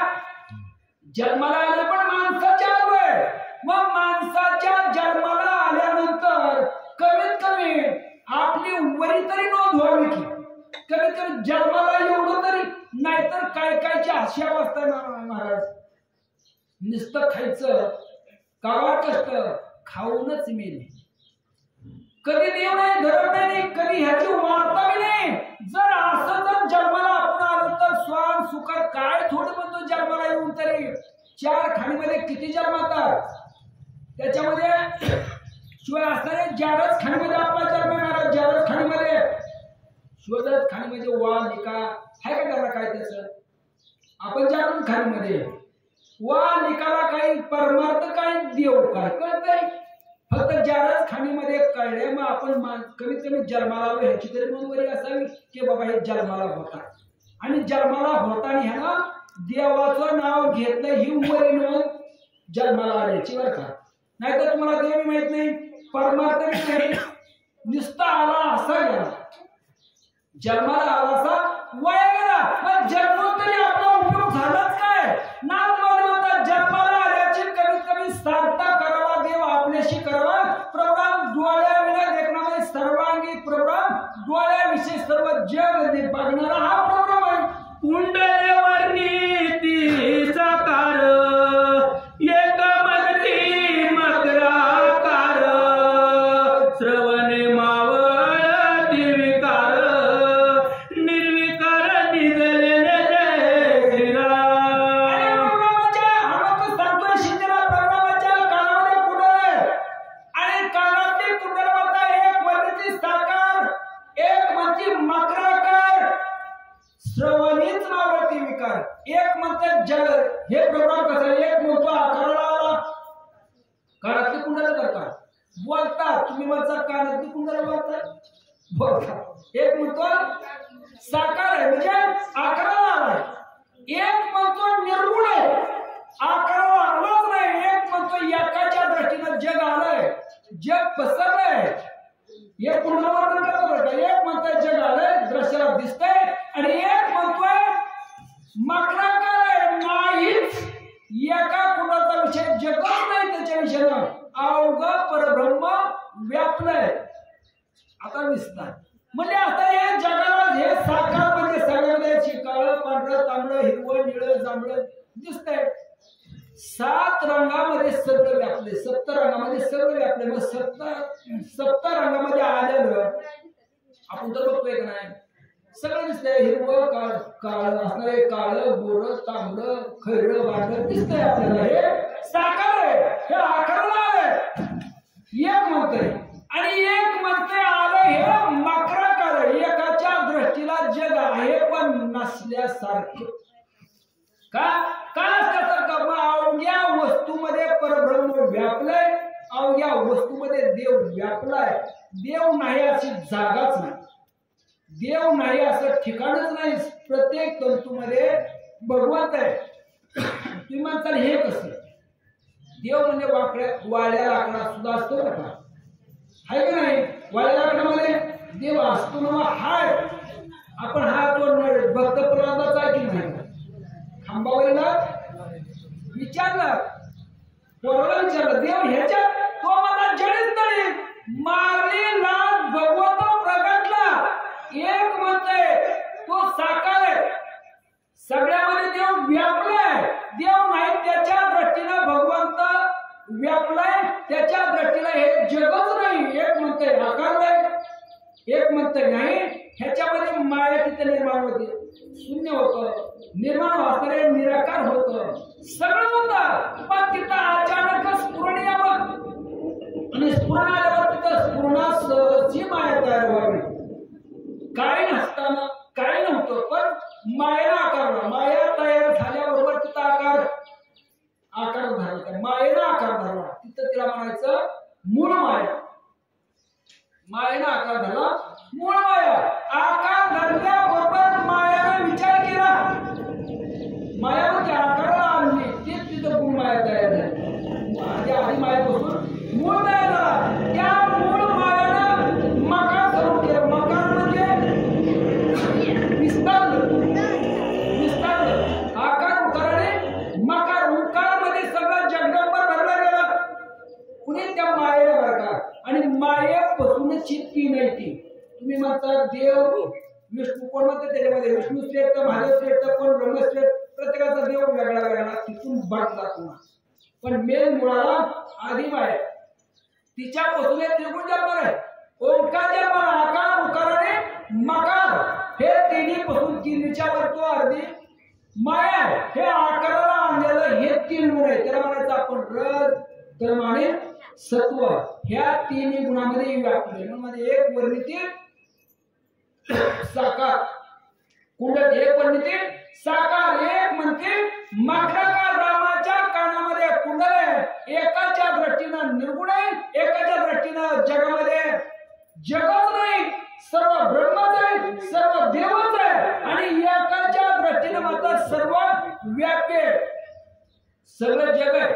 जन्माला आलं पण माणसाच्या आलोय. मग माणसाच्या जन्माला आल्यानंतर कमीत कमी आपली वरी तरी नोंद व्हावी की कमीत कमी जन्माला एवढं तरी, नाहीतर काय कायची अशी अवस्था आहे महाराज नुसतं खायचं कावा कष्ट खाऊनच मेले, कधी देव नाही धरम नाही कधी ह्याची वार्ता बी नाही. जर असं जर जन्माला आपण आलो तर स्वान सुखात काय थोडं म्हणतो जन्माला येऊन तरी 4 खाणीमध्ये किती जन्मातात त्याच्यामध्ये शिवाय असणारे 4च खाणीमध्ये आपला जन्म येणार, 4च खाणीमध्ये शोधत खाणीमध्ये वा निका आहे का त्याला काय त्याचं आपण 4च खाणीमध्ये वा निकाला काही परमार्थ काय देव काय कळतंय फक्त 4च खाणीमध्ये कळले. मग आपण कमीत कमी जन्माला आलो ह्याची तरी नोंदवरी असावी की बाबा हे जन्माला होता आणि जन्माला होताना ह्यानं देवाचं नाव घेतलं ही वरी नोंद जन्माला आल्याची बरं का. नाहीतर तुम्हाला देव माहित नाही परमार्थ नाही नुसता आला असा गेला जन्माला आला असा वया गेला मग जन्म तरी आपला उपयोग झालाच काय ना. तुम्हाला जन्माला आल्याची कमीत कमी साधता करावा देव आपल्याशी करावा. प्रोग्राम डोळ्या विना देखण्यामध्ये सर्वांगी प्रोग्राम डोळ्याविषयी सर्व जग बघणारा हा प्रोग्राम आहे. कुंडलवर्णी ती साकार एक मगती मकराकार श्रवणे मावळ निर्विकार निर्विकार निजलेले जय श्रीराम. सांगतोय शिंदेला प्रोग्रामाच्या काळामध्ये कुंडल आणि काळातली कुंडल म्हणता एक मगती साकार एक म्हणजे मकराकार श्रवणीच मावळती विकार. एक म्हणतात जग हे प्रोग्राम कसं एक म्हणतो आकाराला कानातली कुंडल करतात बोलतात तुम्ही म्हणतात कानातली कुंडल बोलतात एक म्हणतो साकार आहे म्हणजे आकाराला आलाय, एक म्हणतो निर्गुण आहे आकाराला आलाच नाही, एक म्हणतो एकाच्या दृष्टीनं जग आलंय जग पसरलंय हे कुंडलवर्णन करतात. एक म्हणतोय जग आलंय दृश्याला दिसतंय आणि एक म्हणतोय मकराकार आहे नाहीच एका कुंडाचा विषय जगत नाही त्याच्या विषयानं अवघ परब्रह्म व्यापलंय. दिसतात. म्हणजे आता हे जगाला हे साकार म्हणजे सगळ्यामध्ये काळं पांढरं तांबडं हिरवं निळं जांभळं दिसतंय. 7 रंगामध्ये सगळं व्यापले, 7 रंगामध्ये सगळं व्यापले. मग 7 रंगामध्ये आलेलं आपण तर बघतोय का नाही, सगळं दिसतंय. हिरवं काळ असणारे काळं गोरं तांबडं खैरं वाढलं दिसतंय आपल्याला. हे साकार आहे, हे आकाराला आलंय. एक म्हणतंय आणि एक म्हणतंय आलं हे मकराकार. एकाच्या दृष्टीला जग आहे पण नसल्यासारखं. का अवघ्या वस्तूमध्ये परब्रह्म व्यापलंय, अवघ्या वस्तूमध्ये देव व्यापलाय. देव नाही अशी जागाच नाही, देव नाही असं ठिकाणच नाही. प्रत्येक तंतूमध्ये भगवंत आहे. तुम्ही म्हणताल हे कसं? देव म्हणजे वाळ्या लाकडा सुद्धा असतो का? आहे का नाही? वाळ्या लाकडामध्ये देव असतो ना. हाय आपण हा तो भक्त प्रल्हादाचा की नाही? खांबावरीला विचारलं, पोराला विचारलं, देव ह्याच्यात तो मला जडीत तरी मारली लाल भगवंत प्रगटला. एक म्हणतंय तो साकार आहे, सगळ्यामध्ये देव व्यापलाय. देव नाही त्याच्या दृष्टीनं भगवंत व्यापलाय, त्याच्या दृष्टीनं हे जगच नाही. एक म्हणतंय आकारलाय, एक म्हणतंय नाही. ह्याच्यामध्ये माया तिथे निर्माण होते, शून्य होतं, निर्माण होणारे निराकार होतं, सगळं होतं. पण तिथं अचानक स्फुरण यावं आणि स्फुरण आल्यावर तिथं स्फुरणाची माया तयार व्हावी. काय नसताना काय नव्हतं पण मायेला आकारला. माया तयार झाल्याबरोबर तिथं आकार धरला. मायेला आकार धरला तिथं तिला म्हणायचं मूळ माया. मायेला आकार धरला मूळ माया. आकार धरल्याबरोबर मायाने विचार केला, माया म्हणजे आकाराला आणली, तेच तिथं मूळ माया तयार झाली. आधी मायेपासून मूळ तयार झाला. त्या मूळ मायानं मकार सुरू केलं. मकार म्हणजे विस्तारलं. आकार उकाराने मकार. उकार मध्ये सगळं जगदंबर भरला गेला. कुणी त्या मायेला भरका आणि मायेपासूनची ती नाही ती. तुम्ही म्हणता देव विष्णू कोण म्हणते त्याच्यामध्ये विष्णू श्रेष्ठ, महादेव श्रेष्ठ, कोण ब्रह्मश्रेष्ठ. प्रत्येकाचा देव वेगळा वेगळा तिथून बाटला पुन्हा. पण मेन मुळाला आधी माया, तिच्यापासून हे त्रिगुण जन्मला आहे. ओंकार जन्मला, आकार उकाराने मकार. हे तिन्ही पासून तिन्हीच्या वर तो अर्धी माया. हे आकाराला आणलेलं हे 3 गुण आहे. त्याला म्हणायचं आपण रज कर्म आणि सत्व. ह्या 3 गुणामध्ये व्यापले. म्हणजे एक वर्णिती साकार, कुंडल एक वर्णिती साकार. एक म्हणते मकराकार. रामाच्या कानामध्ये कुंडल आहे. एकाच्या दृष्टीनं निर्गुण आहे, एकाच्या दृष्टीनं जगामध्ये जगच नाही, सर्व ब्रह्मच आहे, सर्व देवच आहे. आणि एकाच्या दृष्टीनं मात्र सर्व व्यापे सगळं जग आहे.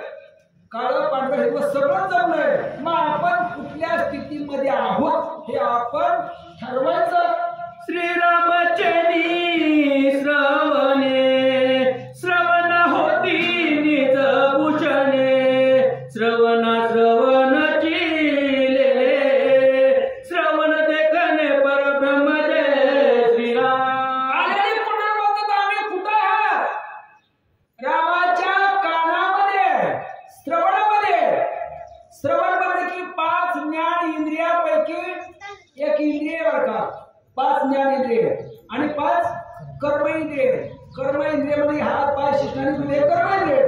काळं पांढरं हिरवं सगळं जमलंय. मग आपण कुठल्या स्थितीमध्ये आहोत हे आपण ठरवायचं. श्रीरामचनी श्रवणे श्रवण होती निज भूषणे. श्रवणाची श्रवण देखणे परब्रह्म जय श्रीराम. आलेली कुठं म्हणतात आम्ही कुठं आहात? रामाच्या कानामध्ये श्रवणामध्ये. श्रवण म्हणजे की 5 ज्ञान इंद्रियापैकी एक इंद्रिय बर का. 5 ज्ञान इंद्रिय आणि 5 कर्म इंद्रिय. कर्म इंद्रिय मध्ये हात पाय शिष्टानी म्हणजे कर्म इंद्रिय.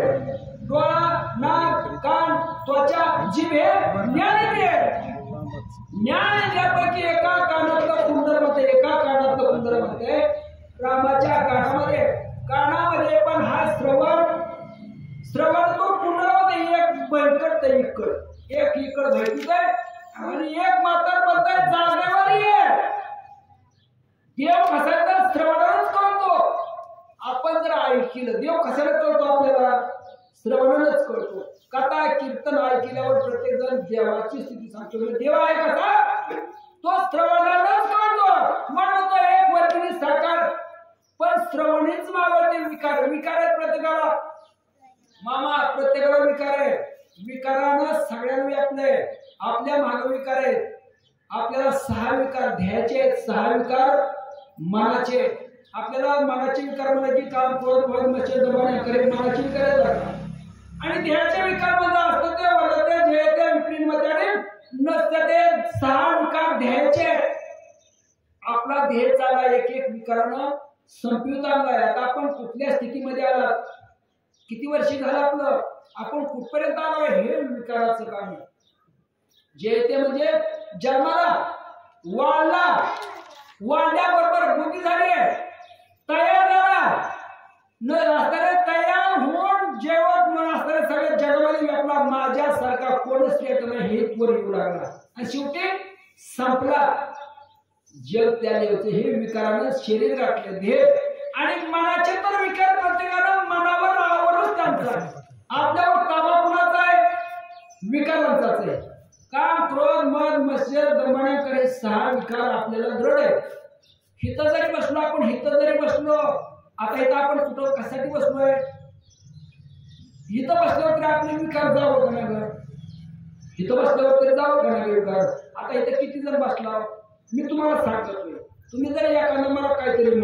डोळा नाक कान त्वचा जीभ हे ज्ञान इंद्रिय. ज्ञान इंद्रियापैकी एका कानातलं कुंडल म्हणते, एका कानातलं कुंडल म्हणते रामाच्या कानामध्ये पण हा श्रवण तो कुंडलामध्ये एक बळकट इकड, एक इकड भेटत आहे आणि एक मात्र बोलताय जागेवर ये. देव कशाला श्रवणानच कळतो. आपण जर ऐकलं देव कशाला कळतो आपल्याला? श्रवणानच कळतो. कथा कीर्तन ऐकल्यावर प्रत्येक जण देवाची स्थिती सांगतो. देव आहे कसा तो श्रवणानच कळतो. म्हणून तो एक वर्तनी साकार. पण श्रवणीच मावळते विकार. विकार आहे प्रत्येकाला मामा, प्रत्येकाला विकार आहे. विकारानं सगळ्यांना व्यापलंय. आपल्या मागे विकार आहेत. आपल्याला 6 विकार ध्येयाचे आहेत, 6 विकार मनाचे. आपल्याला मनाचे विकार म्हणजे की काम क्रोध भय मत्सर दमन करे मनाचे विकार आहेत. आणि ध्येयाचे विकार म्हणजे असतं ते वरते ध्येयाचे विपरीत मध्ये नसते ते 6 विकार ध्येयाचे. आपला ध्येय चालला एक एक विकारानं संपवित आणलाय. आता आपण कुठल्या स्थितीमध्ये आलात, किती वर्ष झालं आपलं, आपण कुठपर्यंत आलोय, हे विकाराचं काम आहे. जे ते म्हणजे जन्माला वाढल्याबरोबर बुद्धी झाली, तयार झाला न असणारे तयार होऊन जेवण मन असणारे सगळे जगामध्ये व्यापला. माझ्यासारखा कोणच नाही हे वर येऊ लागला आणि शेवटी संपला. जग त्याने होते हे विकारानं शरीर गाठले ध्येय. आणि मनाचे तर विकार प्रत्येकानं मनावर आवडच त्यांचा. आपल्यावर ताबा कुणाचा आहे, विकारांचाच आहे. काम क्रोध मद मत्सर दमन करे 6 विकार आपल्याला दृढ आहे. हिथं जरी बसलो आपण, हिथं जरी बसलो, आता इथं आपण कुठं कशासाठी बसलोय, इथं बसल्यावर तरी आपले विकार जावं का नाही, इथं बसल्यावर तरी जावं का नाही विकार. आता इथं किती जण बसला, मी तुम्हाला सांगतोय, तुम्ही जर एखादं मला काहीतरी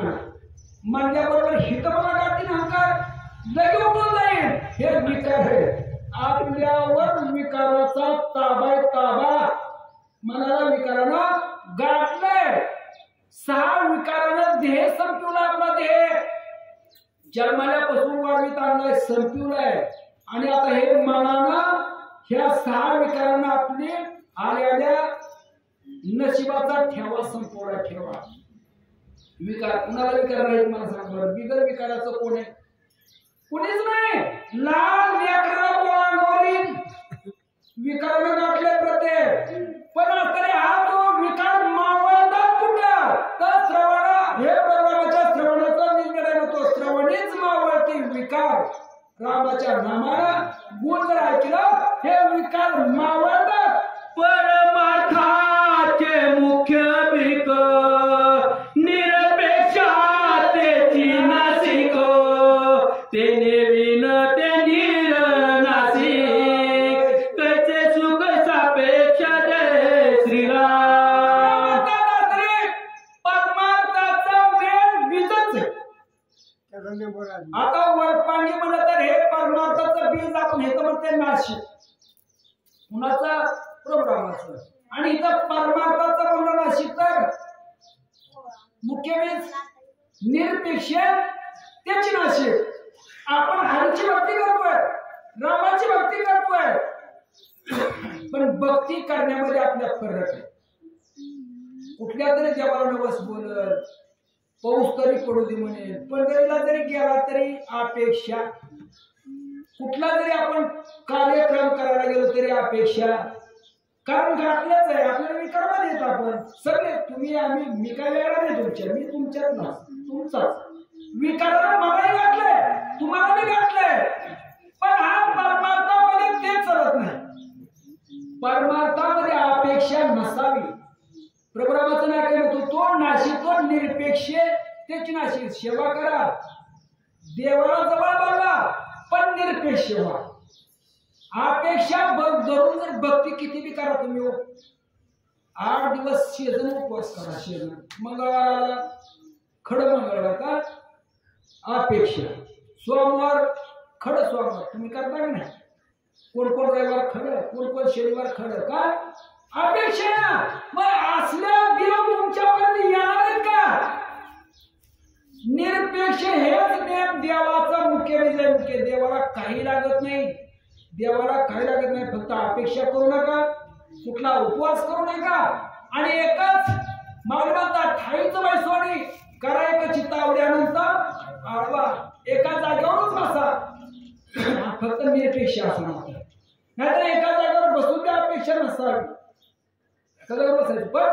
म्हणल्याबरोबर हिथं मला गाठी अहंकार लगे उठून जाईल. हे विकार आहे. आपल्यावर विकाराचा ताबा मनाला विकारानं गाठलंय. 6 विकारानं ध्येय संपवला. आपला ध्येय जन्माल्यापासून वाढवीत आणलाय, संपवलाय. आणि आता हे मनानं ह्या 6 विकारानं आपली आलेल्या नशिबाचा ठेवा संपवला. ठेवा विकार कुणाला विकार नाही मला सांग बरं. बिगर विकाराचं कोण आहे, कोणीच नाही. लाल लेकरा बोलांवरील विकारानं गाठले प्रत्येक. पण तरी हा तो विकार मावळतात कुठं, तर श्रवण हे प्रोग्रामाच्या श्रवणाचा निर्णय होतो. श्रवणीच मावळते विकार. रामाच्या नामानं गुण जर ऐकलं हे विकार मावळतात. परमार्थाचे मुख्य पीक निरपेक्षातेची नासिक तेने विन ते निरनासिक कैसे सुख सापेक्ष जय श्रीराम. परमार्थाचा मेन बीजच आहे. आता वरपांगी म्हणलं तर हे परमार्थाचं बीज आपण हे तर म्हणते नाशिक कुणाचा प्रोग्रामाचं. आणि इथं परमार्थाचं म्हणलं नाशिक तर मुख्य बीज निरपेक्ष त्याची नाशिक. आपण हरीची भक्ती करतोय, रामाची भक्ती करतोय, पण भक्ती करण्यामध्ये आपल्या फरक आहे. कुठल्या तरी देवाला नवस बोलल, पाऊस तरी पडू दे म्हणेल, पंढरीला जरी गेला तरी अपेक्षा, कुठला जरी आपण कार्यक्रम करायला गेलो तरी अपेक्षा. कारण घातलंच आहे आपल्याला विकारामध्ये येत. आपण सगळे तुम्ही आम्ही, मी काय वेगळा नाही तुमच्या, मी तुमच्यात ना तुमचाच. विकाराला मलाही गाठलंय, तुम्हाला बी गाठलंय. पण हा परमार्थामध्ये ते चालत नाही. परमार्थामध्ये अपेक्षा नसावी. प्रोग्रामाचं नाही काय म्हणतो तो नाशिक, तो निरपेक्ष त्याची नाशिक. सेवा करा, देवाला जवळ बोलवा, पण निरपेक्ष व्हा. अपेक्षा धरून जर भक्ती किती बी करा तुम्ही, 8 दिवस शेजन उपवास करा. शेजन मंगळवाराला खड मंगळवार का अपेक्षा, सोमवार खड सोमवार तुम्ही करता का नाही, कोण कोण रविवार खड, कोण कोण शनिवार खड का अपेक्षा. मग असल्या देव तुमच्यापर्यंत येणार का. निरपेक्ष हेच नेम देवाचा मुख्य विजय. मुख्य देवाला काही लागत नाही, देवाला काही लागत नाही. फक्त अपेक्षा करू नका, कुठला उपवास करू नका. आणि एकच मागणा ठाईच वैसोडी करा, एक चित्तावड्यानंतर आळवा, एका जागेवरच बसा. फक्त निरपेक्ष असं म्हणतात. नाहीतर एका जागेवर बसून त्या अपेक्षा नसावी, एका जागेवर बसायचं. पण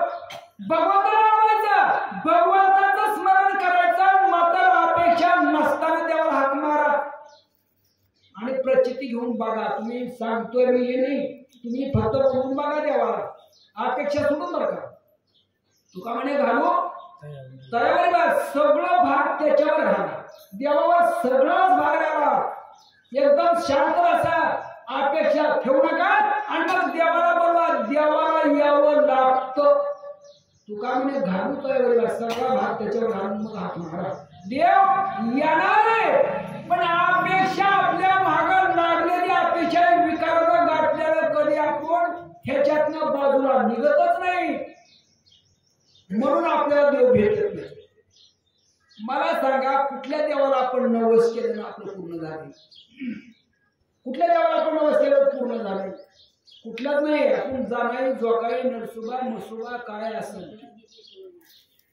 भगवंताला आळवायचं, भगवंताचं स्मरण करायचं. मात्र अपेक्षा नसताना देवाला हाक मारा आणि प्रचिती घेऊन बघा. तुम्ही सांगतोय मी हे नाही, तुम्ही फक्त बघून बघा देवाला. अपेक्षा सोडून बरं का. तुका म्हणे घालू तयारी, सगळं भाग त्याच्यावर घाला, देवावर सगळाच भाग घाला. एकदम शांत बसा, अपेक्षा ठेवू नका. आणि मग देवाला बोलवा. देवाला यावं लागतं. तुका म्हणे घालूतोय सगळा भाग त्याच्यावर घालून मग हात मारा. देव येणार आहे, पण अपेक्षा आपल्या मागं लागलेली अपेक्षा विकाराला गाठलेलं कधी आपण ह्याच्यातनं बाजूला निघतच नाही, म्हणून आपल्याला देव भेटत नाही. मला सांगा, कुठल्या देवाला आपण नवस केलं ना आपलं पूर्ण झाले? कुठल्या देवाला आपण नवस केलं पूर्ण झाले? कुठलाच नाही. आपण जाणाई जोकाई नरसुबा मसुबा काय असेल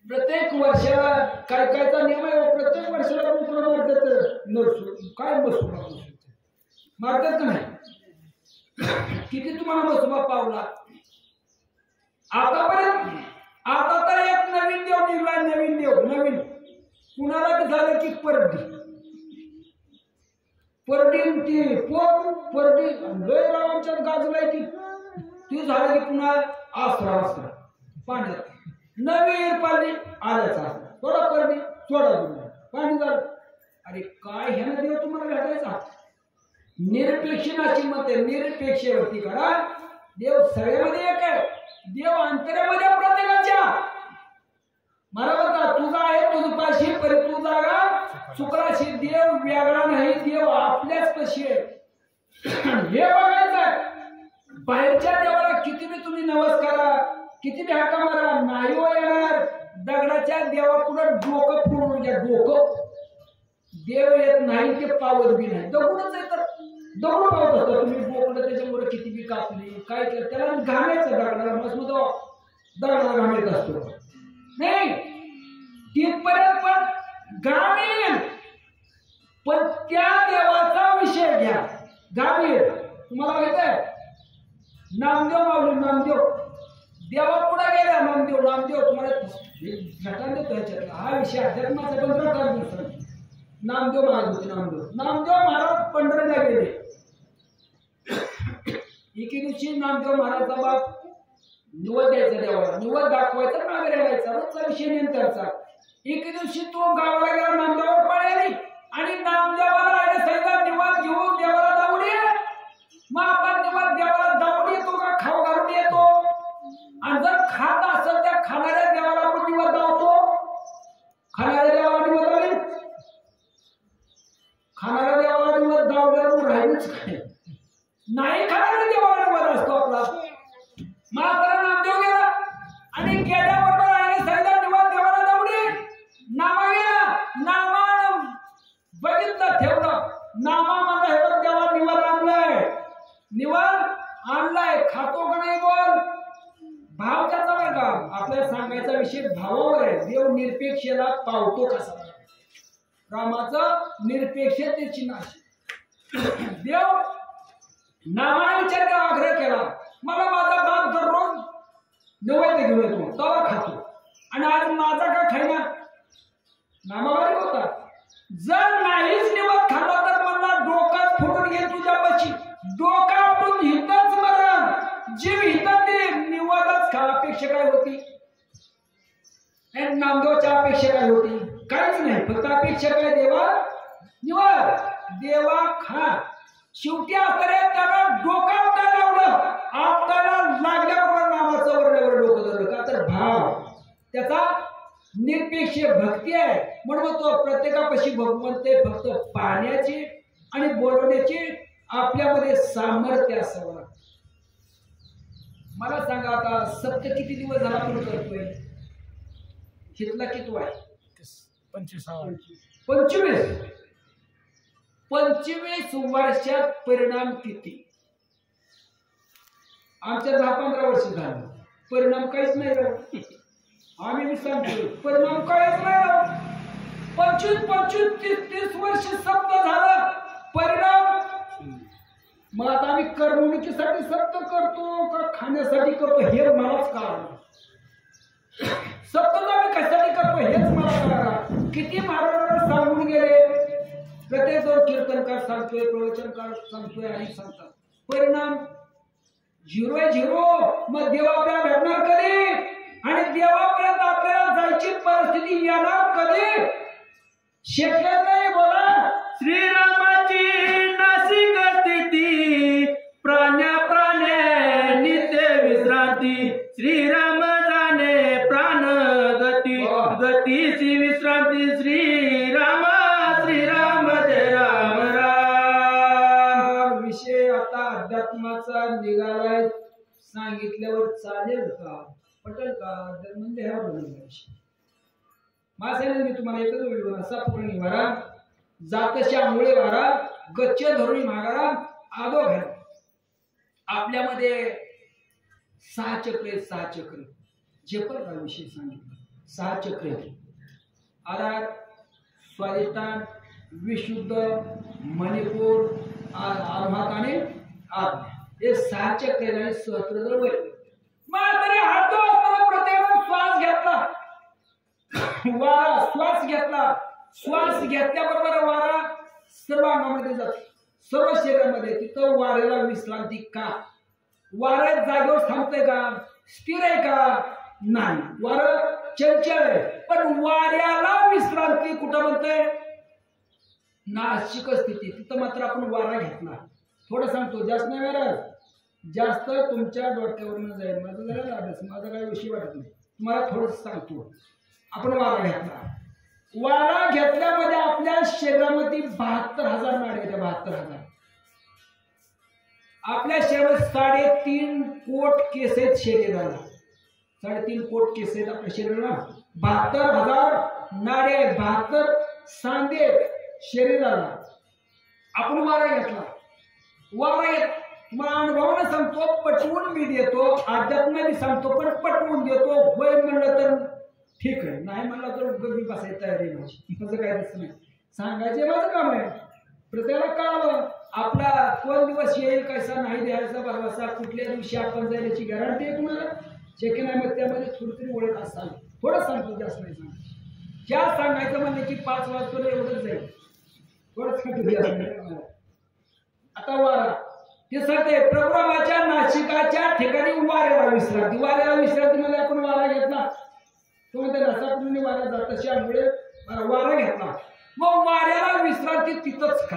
प्रत्येक वर्षाला काय कायचा नियम आहे. प्रत्येक वर्षाला आपण तुला मारतात नरसू काय मसुबा मारतात का नाही? किती तुम्हाला मसुबा पावला आतापर्यंत? आता तर एक नवीन देव निघाला, नवीन देव. नवीन कुणाला झालं की परडी ती परडी लय रावांच्या गाजलाय ती झालं की पुन्हा आसरा पाण्यात नवीन पाणी आल्याचा थोडा परडी थोडा पाणी झालं. अरे काय ह्यानं देव तुम्हाला भेटायचा? निरपेक्ष नाची मत आहे. निरपेक्षवरती करा. देव सगळ्यामध्ये एक आहे. देव अंतरामध्ये प्रत्येकाच्या. मला बघा, तुझा आहे तुझ पाशी परी तू जागा चुकराशी. देव वेगळा नाही, देव आपल्याच पाशी आहे. हे बघायचं. बाहेरच्या देवाला किती बी तुम्ही नवस करा, किती बी हाका मारा, नाही हो येणार. दगडाच्या देवापुढे डोकं फोडून घ्या. डोकं देव येत नाही, ते पावत बी नाही. दगडच आहे तर दगड पावत असतो. तुम्ही बोकडं त्याच्यामुळे किती बी कापली काय केलं त्याला घामायचं. दगडाला मस्त दगडाला घामायचं असतो नाही तिथपर्यंत, पण गामीर. पण त्या देवाचा विषय घ्या. गामीर तुम्हाला माहित आहे नामदेव माऊली. नामदेव देवापुढे गेला. नामदेव तुम्हाला घटना देतो ह्याच्यातला. हा विषय अध्यात्माचा पण प्रकार. नामदेव महाराज होते. नामदेव महाराज पंढरीला गेले. एके दिवशी नामदेव महाराजचा बाप निवड द्यायचा देवाला. निवड दाखवायचा मागे राहायचा. रोजचा विषय नंतरचा. एके दिवशी तो गावाला गेला. नामदेवावर पळाली आणि नामदेवाला आणि सैदा निवाद घेऊन देवाला जाऊन ये. मग आपण निवाद देवाला जाऊन येतो का खाऊ घालून येतो? आणि जर खात असेल त्या खाणाऱ्या देवाला आपण निवाद दावतो? खाणाऱ्या देवाला निवाद लावेल? खाणाऱ्या देवाला निवाद दावल्यावर राहिलच काय नाही. खाणाऱ्या देवाला निवाद असतो आपला. मात्र नामदेव गेला आणि गेल्याबरोबर आणि सैदा निवाद देवाला जाऊन नामा गेला. नामा बघितलं ठेवलं. नामा माझा हे देवा निवाद आणलाय. निवाद आणलाय. खातो का नाही बोल. भाव त्याचा बरं का. आपल्याला सांगायचा विषय भावावर आहे. देव निरपेक्षला पावतो कसा? रामाचं निरपेक्षतेची नाश. देव नामाने विचार आग्रह केला. मला माझा बाप दररोज नैवेद्य घेऊन येतो तवा खातो आणि आज माझा का खायना? नामावारी होता. जर नाहीच निवड खाल्ला तर मला डोकं फुटून घे तुझ्यापाशी. डोका आपण हितच मरण. जीव हितात दे. निवडच खा. अपेक्षा काय होती? नामदेवाच्या अपेक्षा काय होती? काहीच नाही. फक्त अपेक्षा काय? देवा निवड. देवा खा. शेवटी आपल्याला त्याला डोका आपल्याला लावलं. आपल्याला लागल्याबरोबर नामाचं वरल्यावर डोकं धरलं. का तर भाव त्याचा निरपेक्ष भक्ती आहे. म्हणून तो प्रत्येकापाशी भगवंत फक्त पाहण्याची आणि बोलवण्याची आपल्यामध्ये सामर्थ्य असावं. मला सांगा, आता सत्य किती दिवस झाला आपण करतोय? हितला किती आहे? 25 वर्षात परिणाम किती? आमच्या 10-15 वर्ष झालं. परिणाम काहीच नाही. आम्ही मी सांगतो परिणाम काहीच नाही. 25-30 वर्ष सप्त झालं परिणाम. मग आता आम्ही करमणुकीसाठी सप्त करतो का खाण्यासाठी करतो हे मलाच कळलं. सप्त आम्ही कशासाठी करतो हेच मला कळलं. किती महाराजांना सांगून गेले. प्रत्येक जण कीर्तनकार सांगतोय, प्रवचनकार सांगतोय आणि सांगतात. परिणाम 0 मग देव आपल्याला भेटणार कधी? आणि देवापर्यंत आपल्याला जायची परिस्थिती येणार कधी? शक्य नाही. बोला. श्रीरामाची नासिक स्थिती प्राण्या प्राण्या नित्य विश्रांती. श्रीराम जाणे प्राण सांगितल्यावर चालेल का, पटेल का, तर म्हणजे ह्यावर बोलणार माझ्या मी तुम्हाला एकच व्हिडिओ असा पुरणी वारा जातशा मुळे वारा गच्चे धरुणी मागारा आदो घाल. आपल्यामध्ये 6 चक्र आहेत. 6 चक्र जे पण का विषय सांगितलं 6 चक्र आधार, स्वादिष्ठान, विशुद्ध, मणिपूर, आर्भात आणि आज्ञा हे 6 चक्र आणि सहस्त्र वय. मग तरी हातो असताना प्रत्येकाने श्वास घेतला वारा, श्वास घेतला, श्वास घेतल्याबरोबर वारा सर्व अंगामध्ये जातो, सर्व शरीरामध्ये. तिथं वाऱ्याला विश्रांती का? वारा जागेवर थांबतंय का, स्थिर आहे का? नाही, वारं चंचल आहे. पण वाऱ्याला विश्रांती कुठं म्हणतंय? नासिक स्थिती. तिथं मात्र आपण वारा घेतला. थोडं सांगतो, जास्त नाही वारा, जास्त तुमच्या डोक्यावरनं जाईल. माझं जरा अभ्यास, माझा काही विषय वाटत नाही, तुम्हाला थोडंच सांगतो. आपण वारा घेतला, वारा घेतल्यामध्ये आपल्या शरीरामध्ये 72,000 नाडी आहेत. 72,000. आपल्या शरीरात 3.5 कोट केस आहेत शरीराला. 3.5 कोट केस आहेत आपल्या शरीराला. 72,000 नाडी आहेत, 72 सांधे शरीराला. आपण वारा घेतला, वारा घेत तुम्हाला अनुभवानं सांगतो, पटवून मी देतो, अध्यात्म मी सांगतो, पण पटवून देतो. होय म्हणलं तर ठीक आहे, नाही म्हणलं तर गप्पी बसायची तयारी माझी. माझं काय तसं नाही, सांगायचे माझं काम आहे. प्रत्येकाला कळावं आपला कोण दिवस येईल, कसा नाही द्यायचा भरवसा, कुठल्या दिवशी आपण जाईल याची गॅरंटी आहे तुम्हाला. चेक नाही, मग त्यामध्ये थोडी तरी ओळख असाल. थोडं सांगतो, जास्त नाही सांगतो. ज्या सांगायचं म्हणजे की 5 वाजता एवढंच जाईल, थोडं सांगतो. आता वारा ते सांगते प्रभुरामाच्या नाशिकाच्या ठिकाणी वाऱ्याला विश्रांती. वाऱ्याला विश्रांती मध्ये आपण वारा घेतला, तो म्हणते रसापुरी वारा जात त्यामुळे वारा घेतला. मग वाऱ्याला विश्रांती तिथंच का?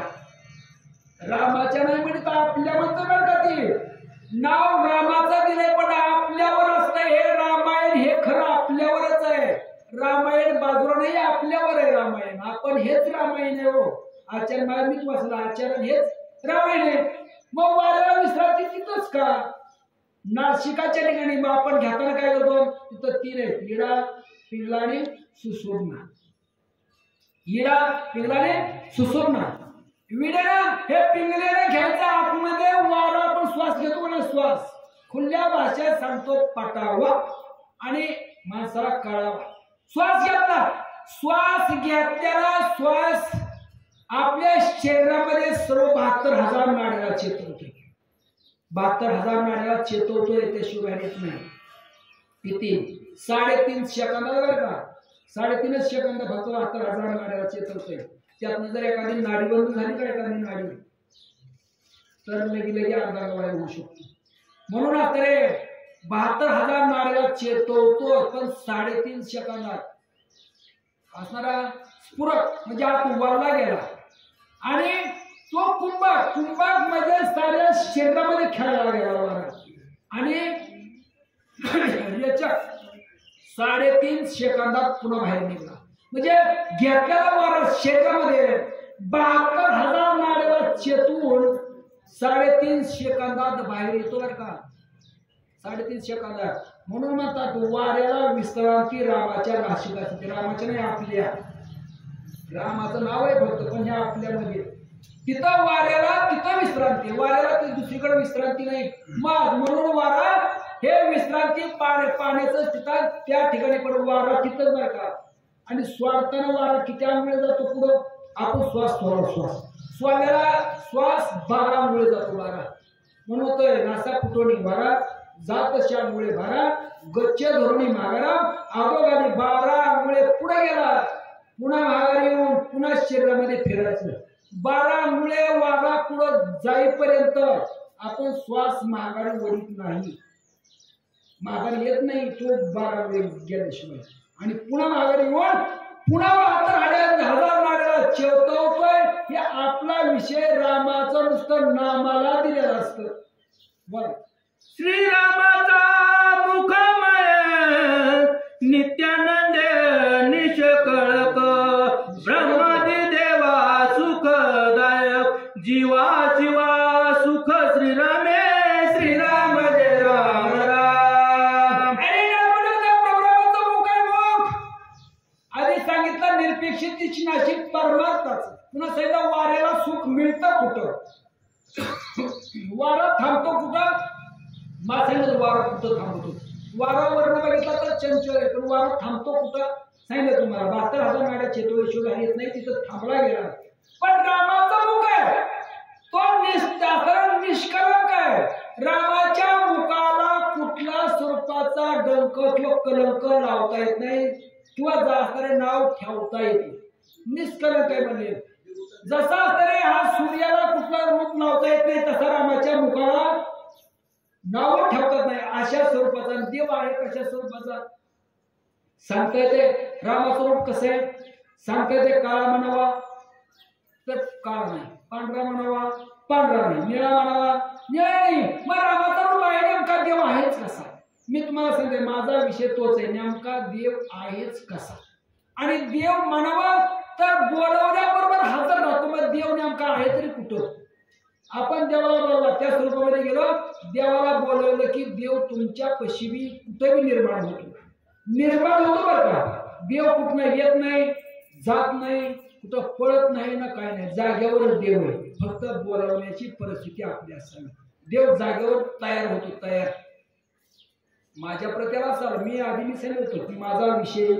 रामाच्या नाही म्हणत आपल्या म्हणतो बरं का, ती नाव रामाचं दिलंय पण आपल्यावर असतं. हे रामायण हे खरं आपल्यावरच आहे. रामायण बाजूला नाही, आपल्यावर आहे रामायण. आपण हेच रामायण आहे. हो आचार्य महाराज वाचला, आचार्य हेच रामायण आहे. मग वाऱ्याला विश्रांती तिथंच का? नाशिकाच्या ठिकाणी. मग आपण घेताना काय करतो, तिथं 3 आहेत, इडा, पिंगला आणि सुषुम्ना. इडा, पिंगला आणि सुषुम्ना. विडा हे पिंगलेने घ्यायचं, आतमध्ये वारा आपण श्वास घेतो ना, श्वास खुल्या भाषेत सांगतो पटावा आणि माणसाला कळावा. श्वास घेतला, श्वास घेतलेला श्वास आपल्या शरीरामध्ये सर्व 72,000 नाड्याला चेतवतो. 72,000 नाड्याला चेतवतोय, त्याशिवाय येत नाही. किती? 3.5 सेकंदाला बरं का, 3.5 सेकंद फक्त 72,000 नाड्याला चेतवतोय. त्यातनं जर एखादी नाडी बंद झाली का, एखादी नाडी, तर लगे अर्धा वाया होऊ शकतो. म्हणून आता रे 72,000 नाड्याला चेतवतो, पण 3.5 सेकंदात असणारा स्फुरक म्हणजे आत वरला गेला आणि तो कुंभक मध्ये साऱ्या शरीरामध्ये खेळायला गेला वारा. आणि याच्या 3.5 सेकंदात पुन्हा बाहेर निघाला. म्हणजे घेतलेला वारा शरीरामध्ये 72,000 नाड्याला चेतून 3.5 सेकंदात बाहेर येतो बरं का, 3.5 सेकंदात. म्हणून म्हणतात वाऱ्याला विश्रांती रामाच्या नाशिकाची. रामाच्या नाही, आपल्या. रामाचं नाव आहे फक्त, पण हे आपल्यामध्ये. तिथं वाऱ्याला तिथं विश्रांती, वाऱ्याला दुसरीकडे विश्रांती नाही. मग म्हणून वारा हे विश्रांती पाण्याचं तिथं त्या ठिकाणी, पण वारा तिथंच बरं का. आणि स्वार्थानं वारा किती मुळे जातो पुढं, आपण श्वास सोडायला श्वास 12 मुळे जातो वारा. म्हणून होतोय नासा फुटोनी वारा, जात शामुळे भारा, गच्चे धोरणी मागारा, आगोगाडी 12 मुळे पुढे गेला, पुन्हा माघारी येऊन पुन्हा शरीरामध्ये फिरायचं. 12 मुळे वारा पुढं जाईपर्यंत आपण श्वास माघारी वळीत नाही, माघारी येत नाही तो 12 मुळे गेल्याशिवाय. आणि पुन्हा माघारी येऊन पुन्हा 72,000 नाड्याला चेतवतोय. हे आपला विषय रामाचं नुसतं नामाला दिलेलं असतं. बरं, श्रीरामाचा मुखमय नित्यानंद निष्कळक ब्रह्मादी देवा सुखदायक जीवा शिवा सुख श्रीरामे श्रीराम जय राम. थांबतो. वारा वर्ण बघितला तर चंचल आहे, पण वारा थांबतो कुठं सांगितलं तुम्हाला. 72,000 गाड्या चेतोळेश्वर येत नाही, तिथं थांबला गेला. पण रामाचा मुख आहे तो निष्कलंक आहे. रामाच्या मुखाला कुठला स्वरूपाचा डंक किंवा कलंक लावता येत नाही किंवा जास्तरे नाव ठेवता येत नाही. निष्कलंक आहे. म्हणजे जसा तरी हा सूर्याला कुठला रूप लावता येत नाही, तसा रामाच्या मुखाला नाव ठेवतात नाही. अशा स्वरूपाचा देव आहे. कशा स्वरूपाचा सांगता येते. रामाचं रूप कसं आहे सांगता येते. काळा म्हणावा तर काळा नाही, पांढरा म्हणावा पांढरा नाही, निळा म्हणावा निळा नाही. मग रामाचा रूप आहे नेमका देव आहेच कसा. मी तुम्हाला सांगते माझा विषय तोच आहे. नेमका देव आहेच कसा. आणि देव म्हणावा तर बोलवण्याबरोबर हजर राहतो. मग देव नेमका आहे तरी कुठं. आपण देवाला बोलवा त्या स्वरूपामध्ये गेलो, देवाला बोलवलं की देव तुमच्या पशिबी कुठेही निर्माण होतो. निर्माण होतो बरं का. देव कुठं येत नाही, जात नाही, कुठं पळत नाही ना काय नाही. जागेवरच देव आहे. फक्त बोलवण्याची परिस्थिती आपली असावी. देव जागेवर तयार होतो. तयार माझ्या प्रत्याला सर मी आधी मी सांगितलं की माझा विषय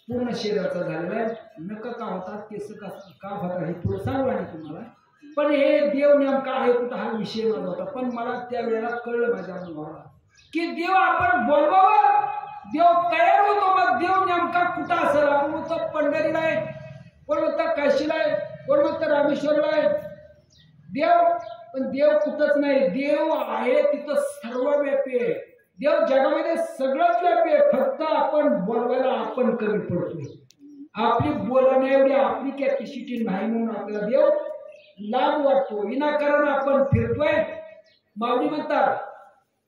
पूर्ण शरीराचा झालेला आहे. नका का होतात केस का होतात हे थोडं सांगू आणि तुम्हाला. पण हे देव नेमका आहे कुठं हा विषय माझा होता. पण मला त्यावेळेला कळलं माझ्या अनुभवाला की देव आपण बोलवावं, देव तयार होतो. मग देव नेमका कुठं असेल. आपण म्हणतो पंढरीला आहे, कोण म्हणतं काशीला आहे, कोण म्हणतं रामेश्वरला आहे देव. पण देव कुठंच नाही. देव आहे तिथं सर्वव्यापी आहे. देव जगामध्ये सगळंच व्यापी आहे. फक्त आपण बोलवायला आपण कमी पडतोय. आपली बोलण्या एवढी आपली कॅपॅसिटी नाही म्हणून आपल्याला देव लांब वाटतो. विनाकारण आपण फिरतोय. माऊली म्हणतात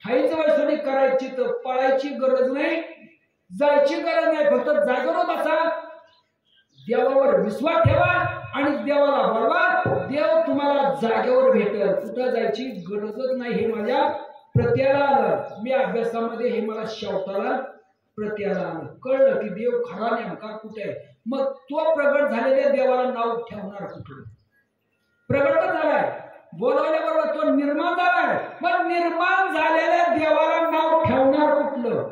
ठाईच वैसोडी करायची तर पळायची गरज नाही, जायची गरज नाही. फक्त जागेवर बसा, देवावर विश्वास ठेवा आणि देवाला बोलवा. देव तुम्हाला जागेवर भेटेल. कुठं जायची गरजच नाही. हे माझ्या प्रत्याला आलं. मी अभ्यासामध्ये हे मला शेवटाला प्रत्याला आलं. कळलं की देव खरा नेमका कुठे आहे. मग तो प्रगट झालेल्या देवाला नाव ठेवणार कुठं. प्रगट झालाय बोलावल्याबरोबर तो निर्माण झालाय. मग निर्माण झालेल्या देवाला नाव ठेवणार कुठलं.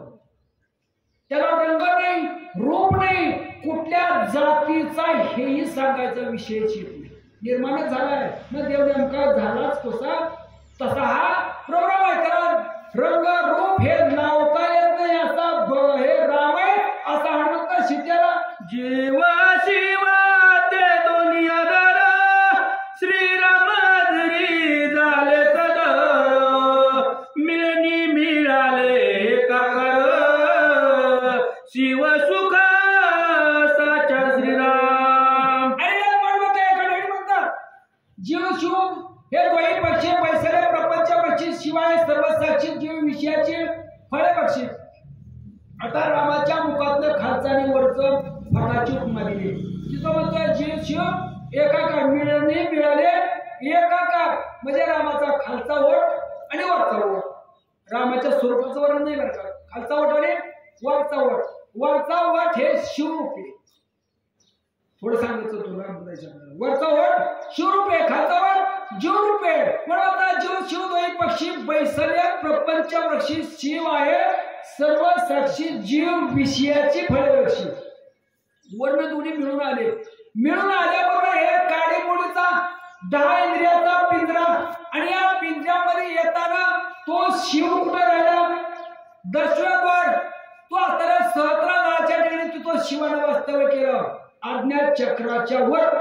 त्याला रंग नाही, रूप नाही, कुठल्या जातीचा हेही सांगायचा विषयच येत नाही. निर्माणच झालाय. मग देव नेमका झालाच कसा. तसा हा प्रोग्राम आहे. त्याला रंग रूप हे लावता येत नाही. असा हे राम आहे असा हनुमंत सीतेला जीव शिव ते दुनियादार श्रीराम जरी झाले सदर मिळणी मिळाले काकर शिव सुख साचा श्रीराम. म्हणतात जीव शिव हे दोन्ही पक्षी पैसरे प्रपंच पक्षी शिवाय सर्व साक्षी जीव विषयाचे फळे पक्षी. आता रामाच्या मुखातलं खालचं आणि वरचं फळाची उपमा दिली. तिथं म्हणतोय जीव शिव एकाकार मिळणे मिळाले एकाकार. म्हणजे रामाचा खालचा ओठ आणि वरचा ओठ. रामाच्या स्वरूपाचं वर्णन नाही बरं का. खालचा ओठ आणि वरचा ओठ. वरचा ओठ हे शिवरूप आहे. थोडं सांगायचं तुला. वरचा ओठ शिवरूप आहे, खालचा ओठ जीवरूप आहे. म्हणून आता जीव शिव दोन्ही पक्षी बैसल्या प्रपंच वृक्षी शिव आहे सर्व साक्षी जीव विषयाची फळे वृक्षी. वर्ण दोन्ही मिळून आले. मिळून आल्याबरोबर हे काडीमोडीचा 10 इंद्रियाचा पिंजरा आणि या पिंजऱ्यामध्ये येताना तो शिव कुठं राहिला. दशरथवर तो आता सहस्राच्या ठिकाणी तो शिवानं वास्तव्य केलं. आज्ञा चक्राच्या वर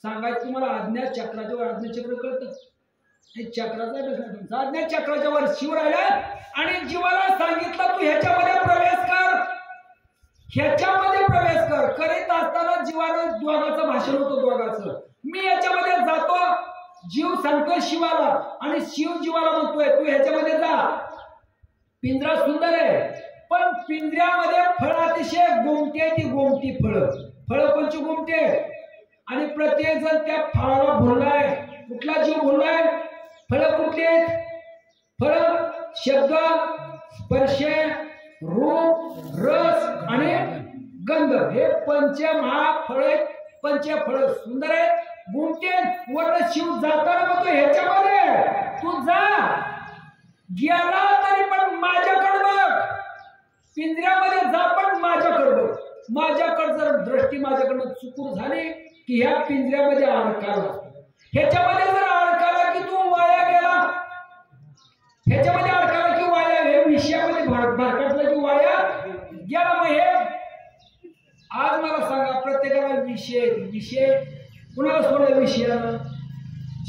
सांगायचं तुम्हाला. आज्ञा चक्राच्या वर. आज्ञा चक्र कळतं हे चक्राचा तुमचा. आज्ञा चक्राच्या वर शिव राहिला आणि जीवाला सांगितलं तू ह्याच्यामध्ये प्रवेश कर, ह्याच्यामध्ये प्रवेश कर. करीत असताना जीवानं दोघाचं भाषण होतं. दोघाचं मी याच्यामध्ये जातो. जीव सांगतोय शिवाला आणि शिव जीवाला म्हणतोय तू ह्याच्यामध्ये जा. पिंजरा सुंदर आहे पण पिंजऱ्यामध्ये फळ अतिशय गोमटी आहे. ती गोमटी फळं कोणची गोमटी आहे आणि प्रत्येक जण त्या फळाला भुललाय. कुठला जीव भुललाय. फळं कुठली आहेत. फळ शब्द स्पर्श रूप रस आणि गंध हे पंचमहाफळ. पंचफळ सुंदर आहेत, गोमटी आहेत. वर्ण शिव जाताना म्हणतो ह्याच्यामध्ये तू जा. गेला तरी पण माझ्याकडे बघ, पिंजऱ्यामध्ये जा पण माझ्याकडे बघ. माझ्याकडे जर दृष्टी माझ्याकडनं चुकून झाली की ह्या पिंजऱ्यामध्ये अडकाला, ह्याच्यामध्ये जर अडकाला की तू वाया गेला, ह्याच्यामध्ये अडकाला की वाया, हे विषयामध्ये भरकटला की वाया गेला. मग हे आज मला सांगा, प्रत्येकाला विषय कुणाला सोडला विषयानं?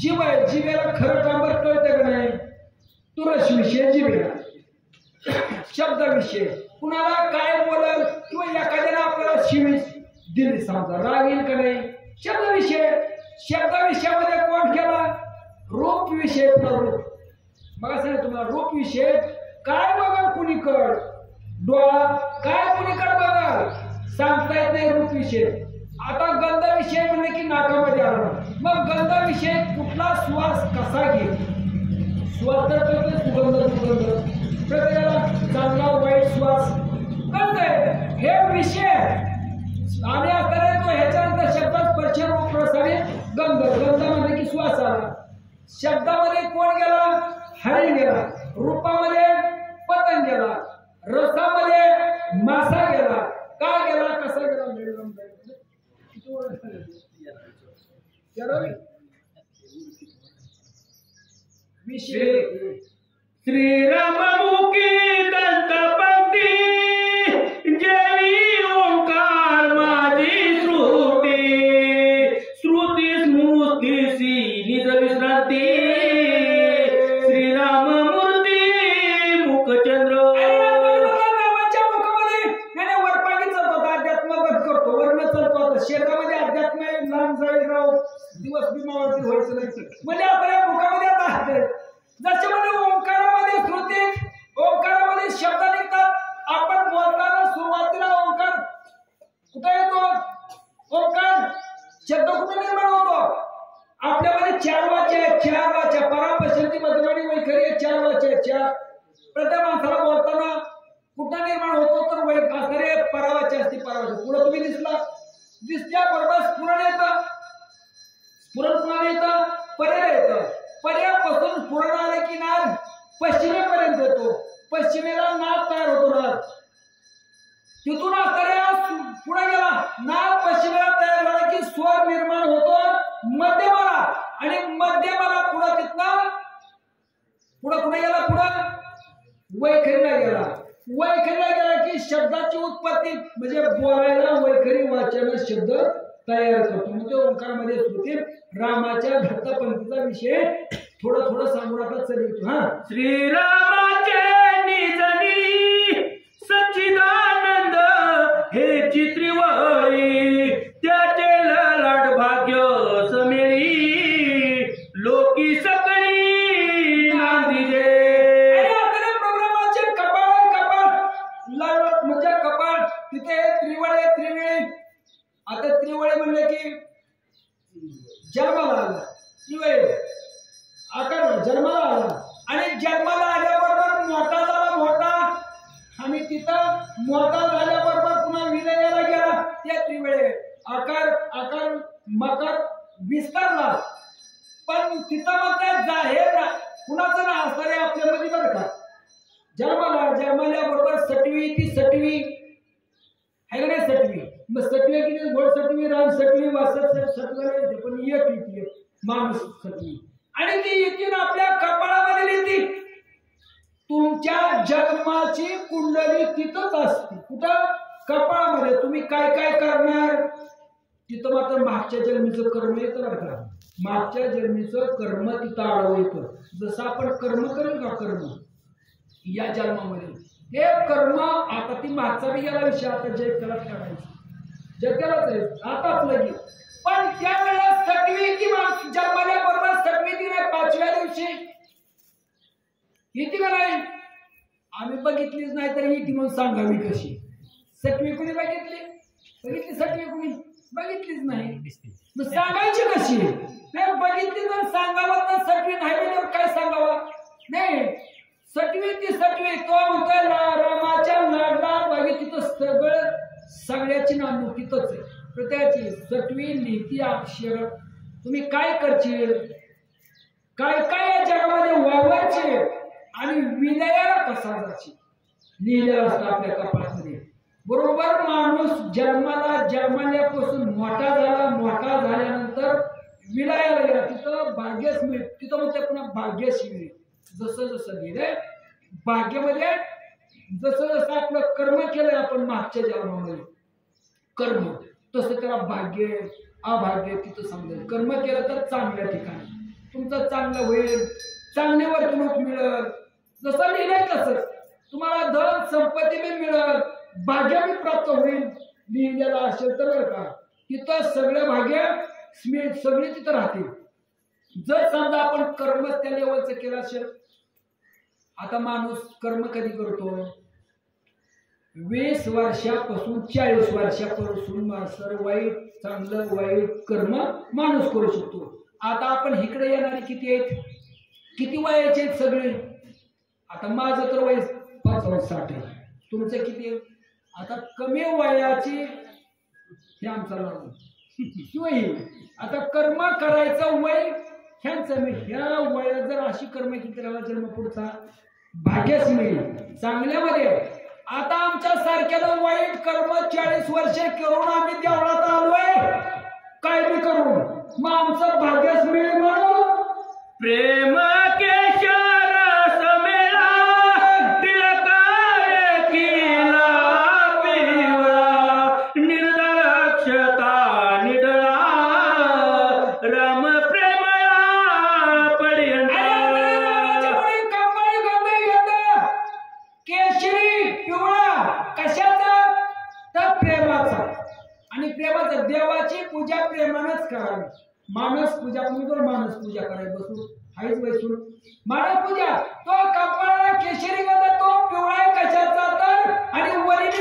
जीव आहे, जीवेला खरं कांबर कळतं का नाही? तुरस विषय जीवेला, शब्द विषय, कुणाला काय बोलल किंवा एखाद्याला आपल्याला शिवी दिली समजा, राग येईल का नाही? शब्द विषय. शब्द विषयामध्ये कोण केला? रूप विषय. रूप मग सांगा तुम्हाला, रूप विषय काय बघा कुणीकड, डोळा काय कुणीकड बघा सांगता येत नाही. रूप विषय. आता गंध विषय म्हणले की नाकामध्ये आला. मग गंध विषय कुठला श्वास कसा घे, श्वास तर सुगंध, प्रत्येकाला चांगला वाईट श्वास गंध आहे, हे विषय. आणि आता तो ह्याच्यानंतर शब्दात स्पर्श रूप रसाने गंध. गंध म्हणजे की श्वास आला. शब्दामध्ये कोण गेला? हरिण गेला. रूपामध्ये पतंग गेला. रसामध्ये मासा गेला. का गेला? कसा गेला? विषय. श्रीराममुखी दंतपंक्ती जयी ओंकार माझी श्रुती, श्रुती स्मृतीसी निज विश्रांती, श्रीराम मूर्ती मुखचंद्र. रामाच्या मुखामध्ये नाही वरपाणी चालतो, अध्यात्म बंद करतो, वर्ण चालतो. शरीरामध्ये अध्यात्म लहान जाईल राव, दिवस बिमावरती व्हायचं नाही. म्हणजे आपल्या मुखामध्ये आता जशामध्ये ओंकारामध्ये श्रुती, ओंकारामध्ये शब्द निघतात. आपण बोलताना सुरुवातीला ओंकार कुठे येतो? ओंकार शब्द कुठे निर्माण होतो? आपल्यामध्ये चार वाचा आहेत. चार वाचा परापशंती मध्यमानी वैखरी चार वाचा आहेत. चार. प्रत्येक माणसाला बोलताना कुठं निर्माण होतो? तर वैख असणारे परावाचा असते. परावाचा पुढे तुम्ही दिसल्याबरोबर स्फुरण येतं. स्फुरण कुणाला येतं? पर्याय येतं. पर्यापासून स्फुरण आलं की नाद पश्चिमेपर्यंत येतो. पश्चिमेला नाद तयार होतो. नाद तिथून असणाऱ्या पुढे गेला, नाद पश्चिमेला तयार झाला की स्वर निर्माण होतो मध्यमाला. आणि मध्यमाला पुढे तिथनं पुढे कुठे गेला? पुढे वैखरीला गेला. वैखरीला गेला की शब्दाची उत्पत्ती म्हणजे बोलायला वैखरी वाचन शब्द तयार करतो. म्हणजे ओंकारमध्ये श्रुती. रामाच्या दत्तपंथीचा विषय थोडं सांगून आता चलितो. हा, श्रीरामाचे निजनी सच्चिदानंद हे चित्रिवळी, त्याचे ललाट भाग्य समेळी, लोकी सकळी नांदिजे. प्रोग्रामाचे कपाळ ललाट म्हणजे कपाळ, तिथे त्रिवळे. आता त्रिवळे म्हणले की जन्माला आला. त्रिवळे आकार जन्माला आला. आणि जन्माला आल्याबरोबर मोठा झाला. मोठा आणि तिथं मोठा झाल्याबरोबर पुन्हा विलयाला गेला. त्या त्रिवळे आकार मकर विस्तारला. पण तिथं मग जाहीर कुणाचं ना असणारे आपल्यामध्ये बरं का. जन्माल्याबरोबर सटवी, ती सटवी आहे का नाही? सटवी. मग सटवी किती? घोड सटवी, रान सटवी, वासत सटवी, पण एक माणूस सटवी. आणि ती येते आपल्या कपाळामध्ये येते. तुमच्या जन्माची कुंडली तिथंच असते. कुठं? कपाळामध्ये. तुम्ही काय काय करणार तिथं मात्र मागच्या जन्मीचं कर्म येतं बरं का. मागच्या जन्मीचं कर्म तिथं आडवं येतं. जसं आपण कर्म करेल का, कर्म या जन्मामध्ये हे कर्म. आता ती मागचा बी गेला विषय. आता जय त्याला खेळायचं, जय त्यालाच आहे आता आपलं की. पण त्यावेळेला सटवी की जन्माल्याबरोबर सटवी ती नाही. 5व्या दिवशी येते का नाही? आम्ही बघितलीच नाही तर येते म्हणून सांगावी कशी. सटवी कुणी बघितली सटवी कुणी बघितलीच नाही. मग सांगायची कशी? नाही बघितली तर सांगावं, तर सटवी नाही तर काय सांगावं? नाही, सटवी ती सटवी. तो म्हणतोय रामाच्या लाडला बागे तिथं सगळ्याची नांदू तिथंच आहे. प्रत्येकाची सटवी लिहिती अक्षर. तुम्ही काय करशील, काय काय या जगामध्ये वावरचे. आणि विलयाला कसा जायची लिहिलेलं असतं आपल्या कपाळामध्ये. बरोबर माणूस जन्मल्यापासून मोठा झाल्यानंतर विलयाला गेला तिथं भाग्यच मिळेल. तिथं मग ते पुन्हा भाग्यच मिळेल. जसं जसं लिहिलंय भाग्यामध्ये जसं जसं आपलं कर्म केलंय आपण मागच्या जन्मामध्ये कर्म तसं त्याला भाग्य अभाग्य तिथं समजेल. कर्म केलं तर चांगल्या ठिकाणी तुमचं चांगलं होईल, चांगली वर्तणूक मिळेल. जसं लिहिलंय तसं तुम्हाला धन संपत्ती बी मिळेल, भाग्य बी प्राप्त होईल. लिहिलेलं असेल तर बरं का तिथं सगळं भाग्य सगळे तिथं राहतील. जर समजा आपण कर्म त्या लेवलचं केलं असेल. आता माणूस कर्म कधी करतो 20 वर्षापासून 40 वर्षापासून सर्व वाईट चांगलं वाईट कर्म माणूस करू शकतो. आता आपण इकडे येणारे किती आहेत, किती वयाचे आहेत सगळे. आता माझं तर वय 65-60 आहे. तुमचं किती आहे. आता कमी वयाची हे आमचा लागू किंवा आता कर्म करायचं वय ह्यांचं मी ह्या वयात जर अशी कर्म किती राहिला जन्म पुढचा भाग्यच मिळेल चांगल्यामध्ये. आता आमच्या सारख्याला वाईट कर्म 40 वर्षे करून आम्ही देवळात आलोय काय बी करून मग आमचं भाग्यच मिळेल. म्हणून प्रेम केशर समेला तिलकाय किला पिवळा निर्दक्षता निडळा राम प्रेमळा पर्यंत केशरी पिवळा कशाचा तर प्रेमाचा. आणि प्रेमाचा देवाची पूजा प्रेमानच करावी. मानस पूजा तुम्ही मानस पूजा करायला बसू हायच बसून मानस पूजा तो कपाळाला केशरी गंध तो पिवळा कशाचा तर आणि वरील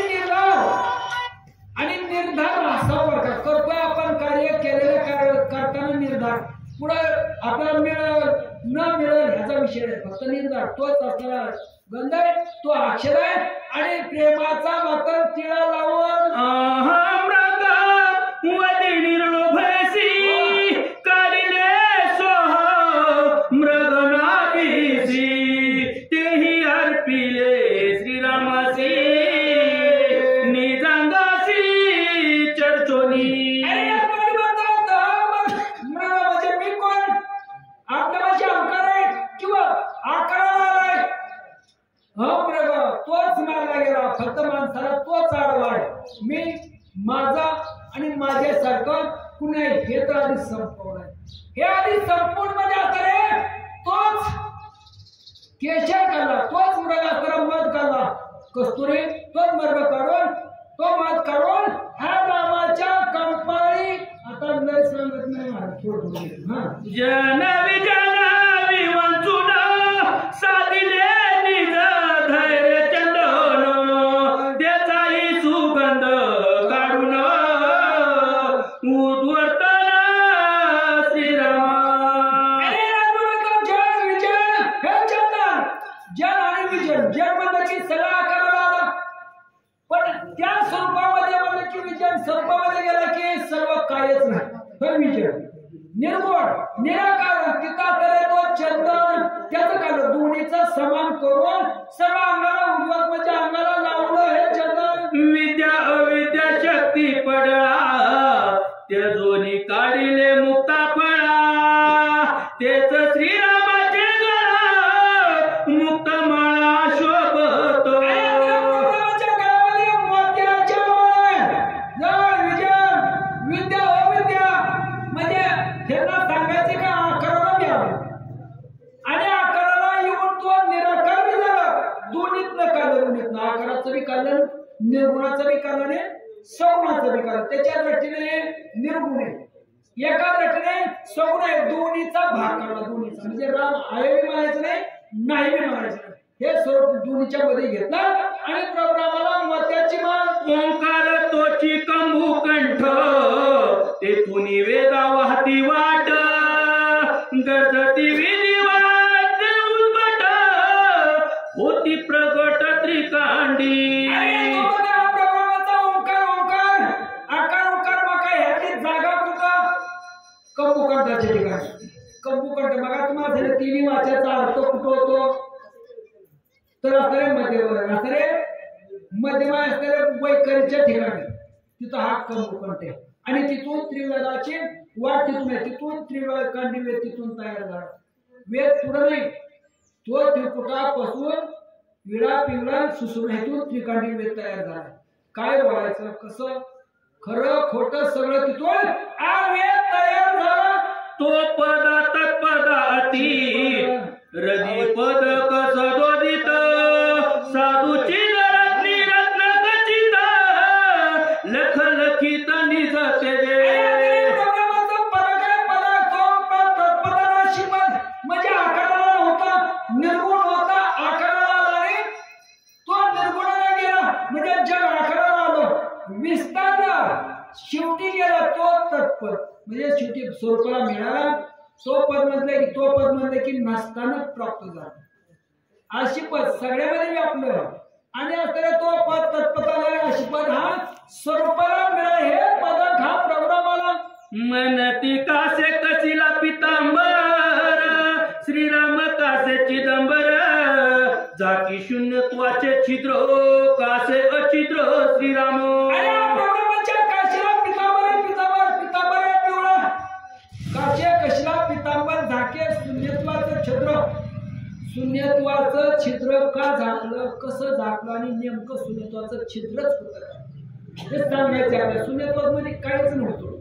निर्धार असा प्रकार करतोय आपण कार्य केलेलं कार्य करताना निर्धार पुढे आपल्याला मिळेल न मिळेल ह्याचा विषय नाही. फक्त निर्धार तोच असणारा गंध आहे तो अक्षर आहे. आणि प्रेमाचा मात्र तिळा लावून फक्त माणसाला तोच आडवा आहे. मी माझा आणि माझ्यासारखं कुणी हे तर आधी संपवलं आहे. हे आधी संपूर्ण मध्ये आता रे तोच केशर काढला तोच मृगाचा मध काढला कस्तुरी तोच मर्ग काढून तो मध काढून ह्या रामाच्या कंपाळी आता लय सांगत नाही मला जनवी जनवी वंचुना साधिले निज धैर्य चंदन त्याचाही सुगंध काढून उद्वर्तन श्रीरामा. जन विजन हे चंदन जन आणि विजन जन म्हणलं की सगळा आकाराला आला पण त्या स्वरूपामध्ये म्हणलं की विजन स्वरूपामध्ये गेला की सर्व कार्यच नाही. विजन निर्गुण निराकार तिथं तर तो चंदन त्याचं काढलं दोन्हीचं समान करून सर्व अंगाला उद्वत म्हणजे अंगाला लावलं हे चंदन. विद्या अविद्या शक्ती पडला त्या दोन्ही काढिले मुक्ता फळा तेच श्रीरामाचे गळा मुक्त माळा शोभतो. विद्या अविद्या म्हणजे त्यांना सांगायचे का आकाराला मिळालं आणि आकाराला येऊन तो निराकार बी झाला. दोन्हीतलं काढलं दोन्हीतनं आकाराचं बी काढलं निर्गुणाचं बी काढलं आणि सगुणाचं बी काढलं. त्याच्या दृष्टीने निर्गुण आहे एका दृष्टीने सगुण आहे. दोन्हीचा भाग काढला दोन्हीचा म्हणजे राम आहे बी म्हणायचं नाही बी म्हणायचं नाही. हे स्वरूप दोन्हीच्या मध्ये घेतलं आणि प्रभुरामाला मोत्याची मान ओंकार तोची कंभू कंठ तेथून वेदा वाहती वाट गजती विधिवाद उद्भट होती प्रगट त्रिकांडी. प्रभुरामाचा ओंकार ओंकार आकार ओंकार मका ह्याची जागा कुठं कंभूकंठाच्या ठिकाणी. कंभूकंठ बघा तुम्हाला तिन्ही वाच्याचा अर्थ कुठं होतो असणारे मध्यवर असणारे मध्यमा असणारे वैखरीच्या ठिकाणी तिथं हा कमोकंठ आहे आणि तिथून त्रिवेदाची वाट तिथून आहे. तिथून त्रिवेदांडी वेद तिथून तयार झाला. वेद पुढे नाही, तो त्रिपुटापासून विडा पिंगळा सुसून हेतून त्रिकांडी वेद तयार झाला. काय बोलायचं, कसं खरं खोटं सगळं तिथून हा वेद तयार झाला. तो पदा तत्पदा अति रदी पद कस दोदित साधूची रत्नी रत्न खचित लख लखित निज तेजे. म्हणजे आकाराला होता, निर्गुण होता, आकाराला आला रे, तो निर्गुणाला गेला म्हणजे जग आकाराला आलं, विस्तारला, शेवटी गेला तो तत्पद म्हणजे शेवटी स्वरूपाला मिळाला. तो पद म्हटलं की तो पद म्हटलं की नसताना प्राप्त झाला. अशी पद सगळ्यामध्ये व्यापलं आणि असताना तो पद तत्पदाला अशी पद हा स्वरूपाला मिळाला. हे पद हा प्रोग्रामाला मनती कासे कसिला पितांबर श्रीराम कासे चिदंबर जाकी शून्यत्वाचे छिद्र कासे अछिद्र श्रीराम. शून्यत्वाचं छिद्र का झाकलं, कसं झाकलं आणि नेमकं शून्यत्वाचं छिद्रच होतं हे सांगायचं आपल्या. शून्यत्वामध्ये काहीच नव्हतं,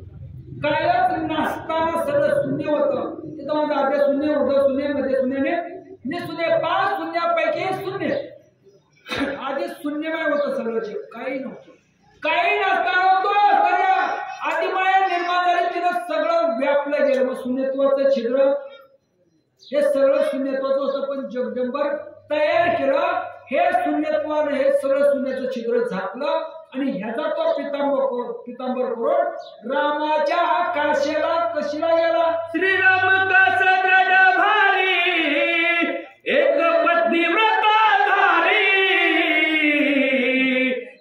कायच नसताना सगळं शून्य होतं. तिथं माझं आपल्या शून्य होतं, शून्यामध्ये शून्याने निशून्य 5 शून्यापैकी शून्य. आधी शून्यमय होतं सगळं, जे काही नव्हतं, काही नसताना होतं आदिमाया निर्माण झाली, तिथं सगळं व्यापलं गेलं. मग शून्यत्वाचं छिद्र हे सगळं शून्यत्वाचं होतं, पण जगदंबर तयार केलं. हे शून्यत्वाने हे सगळं शून्याचं छिद्र झाकलं आणि ह्याचा तो पितांबर करून रामाच्या काशीला कशीला गेला. श्रीराम कास दृढ भारी एक पत्नी व्रतधारी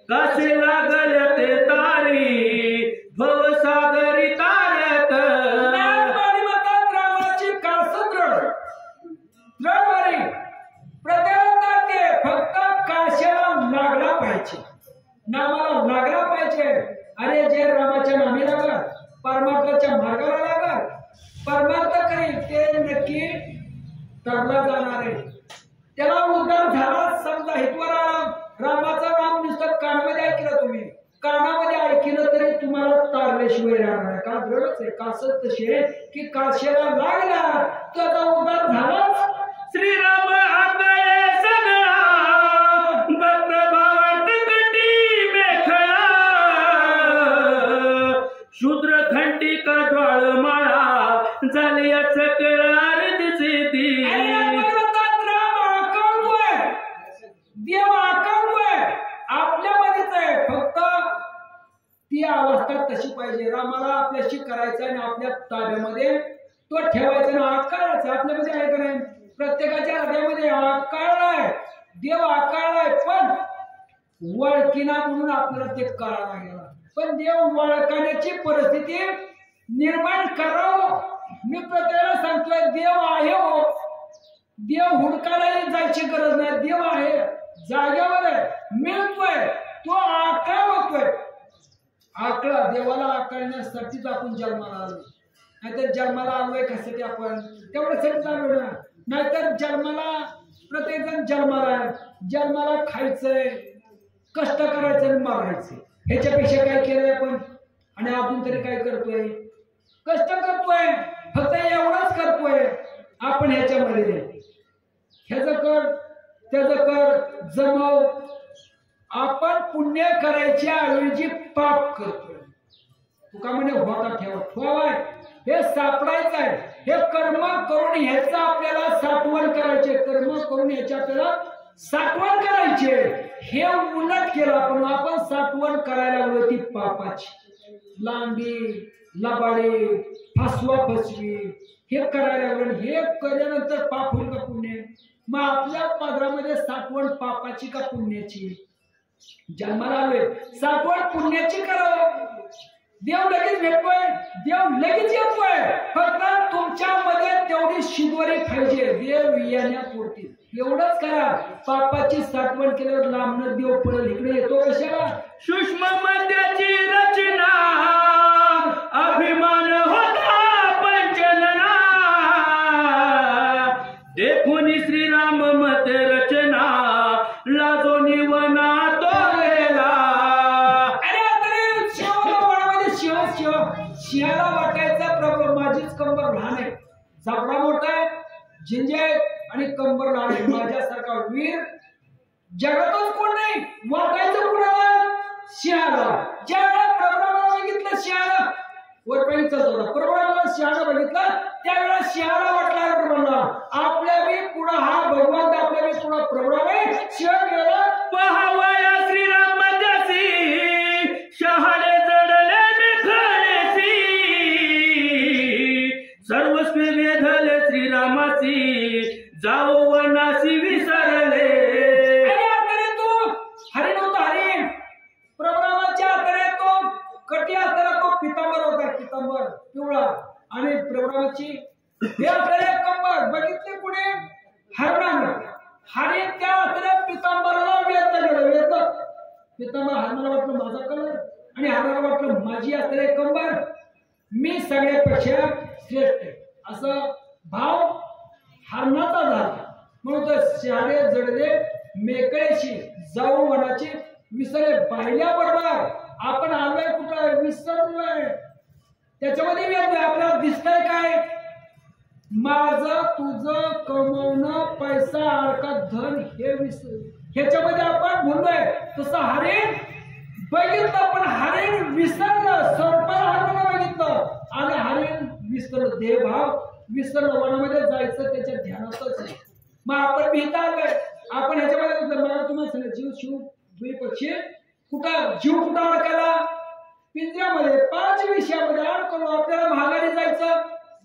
काशी लागल ते तारी भवसागरी तारक. रामाची कास दृढ प्रत्येक फक्त काशीला लागला पाहिजे, नामाला लागला पाहिजे. अरे जे रामाच्या नामी लागल, परमार्थाच्या मार्गाला लागल, परमार्थ करेल ते नक्की तरला जाणार आहे. त्याला उद्धार झाला. समजा हितवर रामाचं नाम नुसतं कानामध्ये ऐकलं, तुम्ही कानामध्ये ऐकलं तरी तुम्हाला तारल्याशिवाय राहणार आहे. का दृढच आहे, कासच तशी आहे की काशीला लागला त्याचा उद्धार झालाच. श्रीराम आकळे सगळा भक्त भावार्थ कटी मेखळा शूद्र घंटिका ज्वाळ माळा झाली चक्रार दिसती. देव आकांतोय आपल्यामध्येच आहे, फक्त ती अवस्था तशी पाहिजे. रामाला आपल्याशी करायचं आणि आपल्या ताब्यामध्ये तो ठेवायचा ना आकारायचा. आपल्यामध्ये आहे का नाही, प्रत्येकाच्या हृदयामध्ये आकाळलाय, देव आकाळलाय, पण वळकिना म्हणून आपल्याला ते कळायला गेला. पण देव वळखण्याची परिस्थिती निर्माण करावं. मी प्रत्येकाला सांगतोय देव आहे हो, देव हुडकायला जायची गरज नाही. देव आहे, जागेवर आहे, मिळतोय, तो आकळा होतोय. आकळा देवाला आकळण्यासाठीच आपण जन्माला आलो. नाहीतर जन्माला आलोय कशासाठी आपण तेवढ्यासाठी आलो ना. नाहीतर जन्माला प्रत्येक जण जन्माला खायचंय, कष्ट करायचं आणि मारायचं. ह्याच्यापेक्षा काय केलंय आपण, आणि आपण तरी काय करतोय, कष्ट करतोय, फक्त एवढंच करतोय आपण. ह्याच्यामध्ये ह्याचं कर त्याचं कर जमव. आपण पुण्य करायच्या ऐवजी पाप करतोय. तुका म्हणे होता ठेवाय, हे सापडायचं आहे. हे कर्म करून ह्याचं आपल्याला साठवण करायचे, कर्म करून ह्याच्या आपल्याला साठवण करायचे. हे उलट केलं आपण साठवण करायला लागलो ती पापाची. लांबी लबाडी फसवा फसवी हे करायला लागलो. हे केल्यानंतर पाप होईल का पुण्य? मग आपल्या पदरामध्ये साठवण पापाची का पुण्याची? जन्माला आलोय साठवण पुण्याची करावं. देव लगेच भेटतोय, देव लगेच येतोय, फक्त तुमच्यामध्ये तेवढी शिदोरी पाहिजे देव येण्यापुरती. एवढंच करा. पापाची साठवण केल्यावर लांबनं देव पडेल. इकडे येतो कशाला? सूक्ष्म मध्याची रचना अभिमान होता पंचनना देखून श्रीराम मत रचना लाजो निवना तो गेला. अरे शियाला वाटायचा प्रॉब्लेम. माझीच कंबर लहान आहे, जाबडा मोठा आहे, झिंजे आहेत आणि कंबर लहान आहे. माझ्यासारखा वीर जगातच कोण नाही. वाटायचं कुणाला? शियाला. ज्यावेळेला प्रभुरामाला बघितलं शियाला वरपाणी चालतो, प्रभुरामाला शियाला बघितलं त्यावेळेला शियाला वाटला म्हणला आपल्या बी पुढं हा भगवंत, आपल्या बी पुढं प्रभुराम आहे. शिया गेला पहावया श्रीराम मध्यासी शहाडे जडले निखळेसी सर्वस्व वेधले श्रीरामासी जाओ वनासी विसरले. हरिण होता हरिण. प्रभुरामाच्या हाताने तो कटी हाताला तो पितांबर होता, पितांबर पिवळा. आणि प्रभुरामाची हे आपल्याला कंबर बघितले पुढे हरणानं. हरिण त्या हाताने पितांबराला वेधलं गेलं. वेधलं पितांबर. हरणाला वाटलं माझा कलर आणि हरणाला वाटलं माझी असलेले कंबर, मी सगळ्यापेक्षा श्रेष्ठ आहे असं भाव हरणाचा झाला. म्हणून तर शहाडे जडले मेकळेशी जाऊ वनाची विसरले. पाहिल्याबरोबर आपण आलोय कुठं? विसरलोय. त्याच्यामध्ये आपल्याला दिसतंय काय? माझं तुझं कमवणं, पैसा अडकत धन हे ह्याच्यामध्ये आपण बोललोय. तसं हरिण बघितलं पण हरिण विसरलं. सर्पाला हरणाला बघितलं आणि हरिण विसरलं. देहभाव विसरलं. वनामध्ये जायचं त्याच्या ध्यानातच आहे. मग आपण भीता आलोय. आपण ह्याच्यामध्ये मला तुम्हाला सांगितलं जीव शिव पक्षी कुठं जीव कुठं अडकला? पिंजऱ्यामध्ये 5 विषयामध्ये अडकलो. आपल्याला माघारी जायचं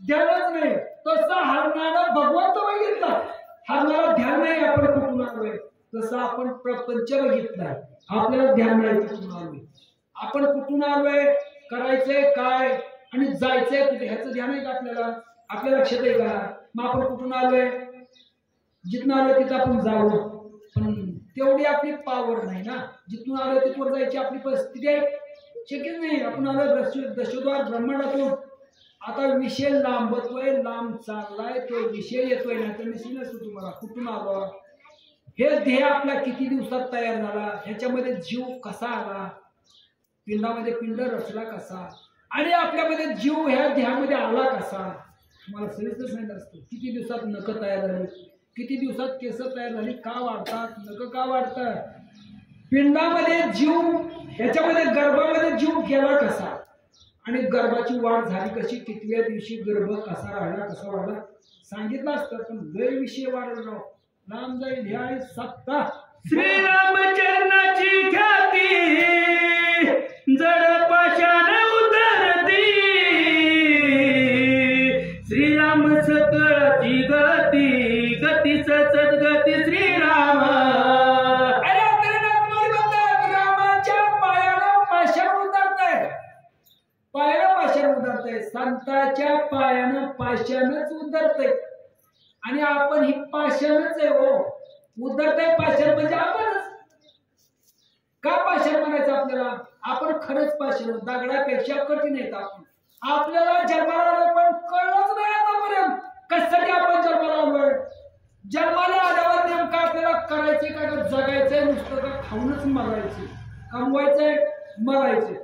ध्यानच नाही. तसं हरणानं भगवंत बघितलं, हरणाला ध्यान नाही आपण कुठून आलोय. तसं आपण प्रपंच बघितलाय, आपल्याला ध्यान नाही कुठून आलोय. आपण कुठून आलोय, करायचंय काय आणि जायचंय कुठे ह्याचं ध्यान आहे का आपल्याला? आपल्या लक्षात आहे का? मग आपण कुठून आलोय? जिथून आलोय तिथं आपण जावं, पण तेवढी आपली पावर नाही ना. जिथून आलोय तिथवर जायची आपली परिस्थिती आहे, शक्यच नाही. आपण आलोय दशद्वार ब्रह्मांडातून. आता विषय लांबतोय, लांब चाललाय, तो विषय येतोय ना तर विषय नसतो तुम्हाला. कुठून आलो, हे देह आपला किती दिवसात तयार झाला, ह्याच्यामध्ये जीव कसा आला, पिंडामध्ये पिंड रचला कसा, आणि आपल्यामध्ये जीव ह्या देहामध्ये आला कसा, तुम्हाला सविस्तर सांगितलं असतं. किती दिवसात नख तयार झाली, किती दिवसात केस तयार झाली, का वाढतात, नख का वाढतात, पिंडामध्ये जीव, ह्याच्यामध्ये गर्भामध्ये जीव गेला कसा, आणि गर्भाची वाढ झाली कशी, कितव्या दिवशी गर्भ कसा राहिला, कसा वाढला सांगितलं असतं. पण लय विषय वाढला, लांब जाईल. ह्या सत्ता श्रीरामचंद्राची ख्याती जड पाशाने उतरती, श्रीराम सकळाची गती, गती सद्गती श्रीराम. रामाच्या पायानं पाषाण उतरतंय, पायानं पाषाण उतरतंय, संतांच्या पायानं पाषाणच उतरतंय. आणि आपण ही पाषाणच आहे हो. उतरतंय पाषाण म्हणजे आपणच. का पाषाण म्हणायचं आपल्याला? आपण खरंच पाषाण, दगडापेक्षा कठीण आहेत आपण. आपल्याला जन्माला आलो पण कळलंच नाही आतापर्यंत कशासाठी आपण जन्माला आलोय. जन्माला आल्यावर नेमकं आपल्याला करायचंय का, जगायचंय नुसतं का, खाऊनच मरायचं, कमवायचंय मरायचंय.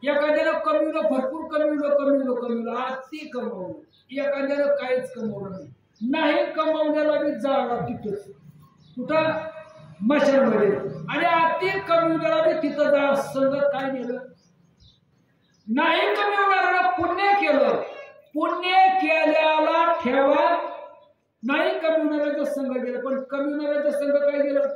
एखाद्यानं कमवलं, भरपूर कमवलं, अति कमवलं. एखाद्यानं काहीच कमवलं नाही, कमवण्याला बी जाळा तिथंच, कुठं मशानमध्ये. आणि अति कमवण्याला बी तिथं जा. संगत काय केलं? नाही कमवणाऱ्याला पुण्य केलं, पुण्य केल्याला ठेवा. नाही कमवणाऱ्याचं संघ गेलं, पण कमवणाऱ्याचं संघ काय गेलं?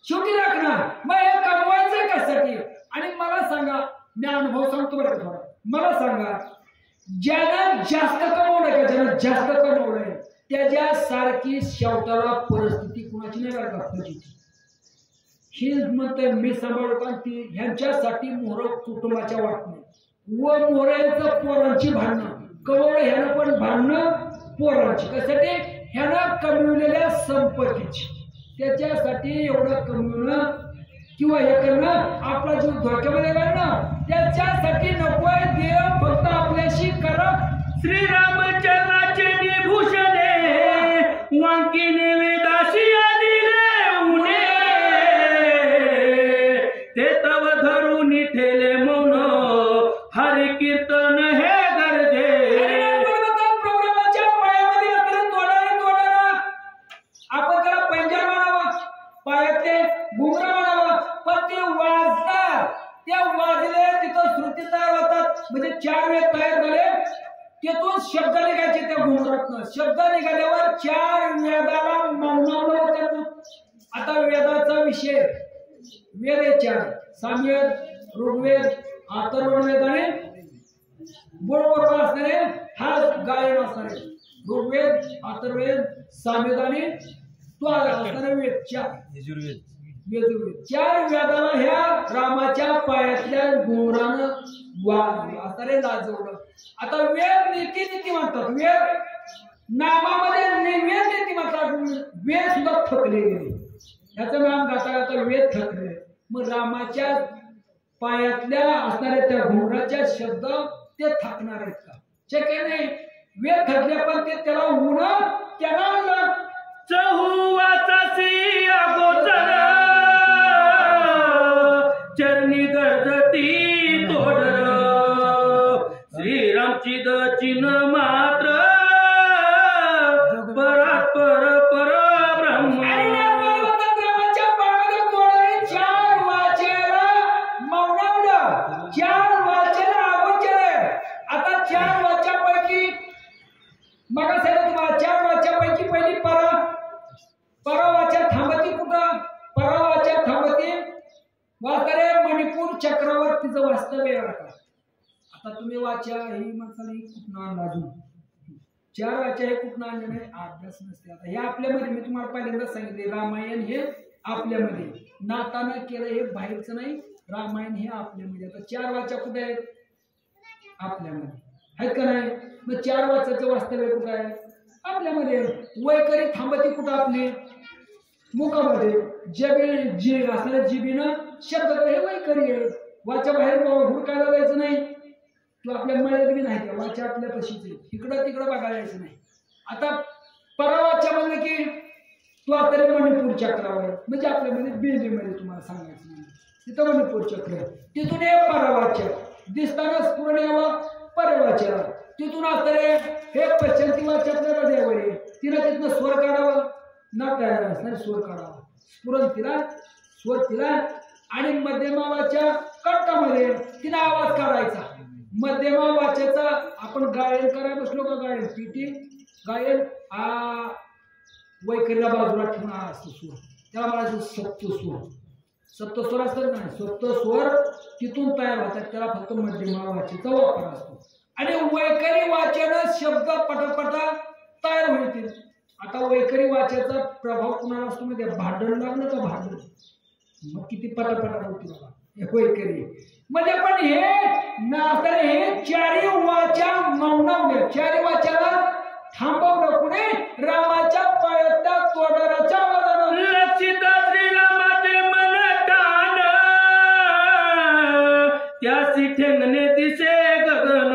शेवटी राखणार. मग हे कमवायचं कशासाठी? आणि मला सांगा, मी अनुभव सांगतो बरं थोडा. मला सांगा, ज्यानं जास्त कमवलंय का, ज्यानं जास्त कमवलंय त्याच्यासारखी शेवटाला परिस्थिती कुणाची नाही बरं का, फजिती. ही म्हणते मी सांभाळतो का, ती ह्यांच्यासाठी मोहर कुटुंबाच्या वाटणं व मोहरांचं पोरांची भांडणं, कमवलं ह्यानं पण भांडणं पोरांची. कशासाठी? ह्यानं कमविलेल्या संपत्तीची, त्याच्यासाठी एवढं कमवणं किंवा हे करणं आपला जीव धोक्यामध्ये घालणं, त्याच्यासाठी नकोय. देव फक्त आपल्याशी करा. श्रीरामचंद्राचे निभूषणे वांकिने वेदाशी दिले उणे, ते तव धरून ठेले मौन हरि कीर्तन हे गरजे. प्रोग्रामाच्या पायामध्ये आपल्याला तोडायला आपण त्याला पंजा म्हणावा, पायातले घुमरा म्हणावा, पण ते वाजतात. त्या वाजले तिथं श्रुती तयार होतात, म्हणजे 4 वेद तयार झाले, तिथून शब्द निघायचे त्या घुमरातनं. शब्द निघाल्यावर 4 वेदाला मौनावलं होतं. आता वेदाचा विषय, वेद आहे 4: सामवेद, ऋग्वेद, अथर्ववेद आणि बरोबर असणारे हा गायन असणारे ऋग्वेद, अथर्ववेद, सामवेद आणि तो असणारे वेद 4 यजुर्वेद. 4 वेदाला ह्या रामाच्या पायातल्या घुमरानं असणारे लाजवलं. आता वेद नीती म्हणतात, वेद नामामध्ये वेद नीती म्हणतात. वेद सुद्धा थकले गेले, याचं नाम गाता गाता वेद थकले. मग रामाच्या पायातल्या असणाऱ्या त्या घुमराच्या शब्द ते थकणार आहेत का? शक्य नाही. वेद थकले पण ते त्याला ऊन त्यांना चहुवाचा सिया गोचर चरणी गरजती तोडर. श्रीरामची दचिन मात्र परात पर पर ब्रह्म. रामाच्या पायामध्ये तोडाय 4 वाचेला मौनावलं, 4 वाचेला अगोचर. आता 4 वाच्यापैकी मग तुम्हाला 4 वाच्यापैकी पहिली परावाच्या थांबती कुठं? परावाच्या थांबती वाकरे मणिपूर चक्रावर तिचं वास्तव्य आहे. आता तुम्ही वाचा ही माणसाला ही कुठं आणला, अजून 4 वाचा हे कुठं आणले नाही, अभ्यास नसते. आता हे आपल्यामध्ये मी तुम्हाला पहिल्यांदा सांगितले, रामायण हे आपल्यामध्ये, नातानं केलं हे बाहेरचं नाही, रामायण हे आपल्यामध्ये. आता 4 वाचा कुठे आहेत? आपल्यामध्ये आहेत का नाही? मग 4 वाचाचं वास्तव्य कुठं आहे? आपल्यामध्ये. वैकरी थांबती कुठं? आपली मुखामध्ये. जी असणाऱ्या जिबीनं शब्द हे वैकरी आहे. वाचा बाहेर हुडकायला जायचं नाही, तू आपल्या मळ्यात बी नाही, वाचा आपल्या पशीच आहे, इकडं तिकडं बघायला यायचं नाही. आता परावाच्या म्हणलं की तू आता मणिपूर चक्रावर, म्हणजे आपल्यामध्ये बेलीमध्ये तुम्हाला सांगायचं नाही, तिथं मणिपूर चक्र. तिथून हे परावाच्या दिसताना स्फुरण यावं परवाच्या, तिथून असणारे हे पश्चंती वाच्यातल्या हृदयावर आहे, तिला तिथनं स्वर काढावं, ना तयार असणारे स्वर काढावा, स्फुरण तिला, स्वर तिला. आणि मध्यमावाच्या कंठामध्ये तिला आवाज काढायचा. मध्यमा वाच्याचा आपण गायन करायला बसलो का, गायन पीटी गायन वैकरीला बाजूला ठेवून असतो सूर, त्याला म्हणायचं सप्तस्वर. सप्तस्वर असतात ना, सप्तस्वर तिथून तयार होतात, त्याला फक्त मध्यमा वाचेचा वापर असतो. आणि वैकरी वाचन शब्द पटापटा तयार होतील. आता वैकरी वाचेचा प्रभाव कुणाला असतो म्हणजे भांडण लागलं का, भांडण मग किती पटापटा होती बाबा हे वैकरी. म्हणजे पण हे नातर हे 4 वाचा मौनावल्या, 4 वाचाला थांबवलं कुठे? रामाच्या पायातल्या तोडराच्या आवाजानं. लक्षिता श्रीरामाचे मन टाण, त्यासी ठेंगणे दिसे गगन.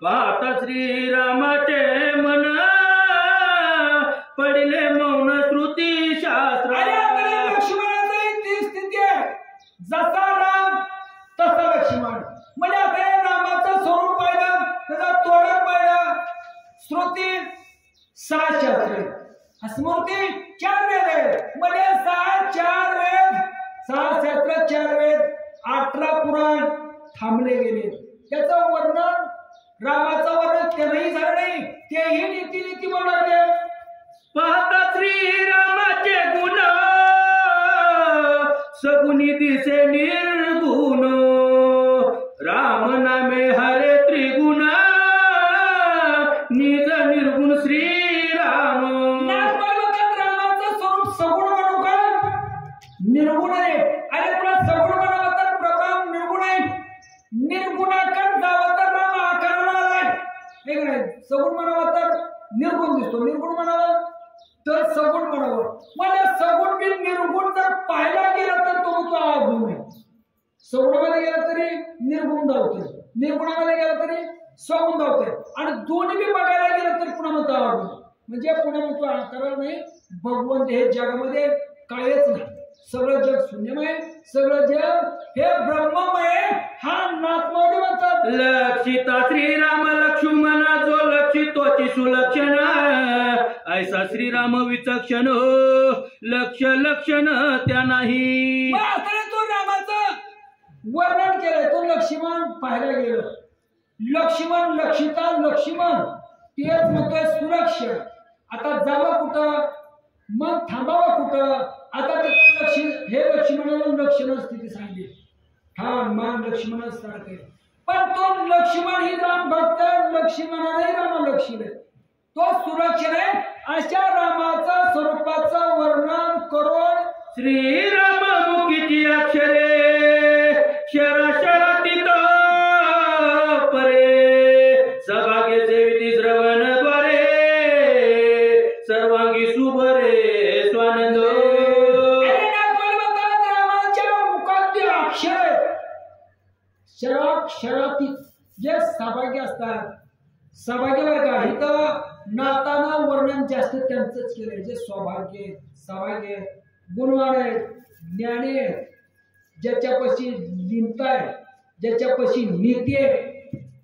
पाहता श्रीरामाचे मन पडले मौन श्रुती शास्त्र. लक्ष्मणाची ती स्थिती आहे, जसा राम तसा लक्ष्मण. म्हणजे आता रामाचं स्वरूप पाहिलं, त्याचा तोडा पाहिला, श्रुती 6 शास्त्रे, स्मृती 4 वेद आहेत. म्हणजे 4 वेद, 6 शास्त्र, 4 वेद, 18 पुराण थांबले गेले. त्याचं वर्णन, रामाचं वर्णन त्यांनाही झालं नाही, तेही नीती म्हणाले. पाहता श्रीरामाचे गुण सगुनी दिसे निर्गुण. राम नामे हरे त्रिगुण, निज निर्गुण श्रीराम. रामाचं स्वरूप सगुण म्हणू का, निर्गुण आहे. आणि तुला सगुण म्हणावं तर प्रथम निर्गुण आहे, निर्गुणाकडे जावं तर राम आकाराला आलाय. सगुण म्हणावं तर निर्गुण निर्गुण दिसतो. निर्गुण म्हणावं तर सगुण म्हणावं. म्हणजे सगुण बी निर्गुण जर पाहायला गेला तर तो अवगुण आहे. सगुणामध्ये गेला तरी निर्गुण धावतोय, निर्गुणामध्ये गेला तरी सगुण धावतोय, आणि दोन्ही बी बघायला गेलं तर पुन्हा म्हणतो अवगुण. म्हणजे पुन्हा म्हणतो आकार नाही. भगवंत हे जगामध्ये कायच नाही. सगळं जग शून्यमय, सगळं जग हे ब्रह्ममय. हा नाथमध्ये म्हणतात लक्षिता श्रीराम लक्ष्मण जो लक्षितोची सुलक्षण ऐसा श्रीराम विचक्षण लक्ष लक्षण त्या नाही. तो रामाचं वर्णन केलंय. तो लक्ष्मण पाहायला गेलं. लक्ष्मण लक्षिता लक्ष्मण तेच म्हणतोय सुलक्षण. आता जावं कुठं मग थांबावं कुठं. आता हे लक्ष्मणाला लक्षण स्थिती सांगली. हा मान लक्ष्मण सारखे. पण तो लक्ष्मण ही राम भक्त लक्ष्मणालाही राम लक्ष्मण आहे. तो सुलक्षण आहे. अशा रामाचं स्वरूपाचं वर्णन करून श्रीराम मुखीची अक्षरे शरा शरातीत परे सभागे सेविती श्रवणद्वारे सर्वांगी सुभरे स्वानंद. शराक्षरातीत जे सभाग्य असतात. सभाग्य बरं का, इथं नातानं वर्णन जास्त त्यांचंच केलंय. जे सौभाग्य सौभाग्य गुणवान आहेत, ज्ञानी आहेत, ज्याच्यापाशी लिहिताय, ज्याच्यापाशी नीती आहे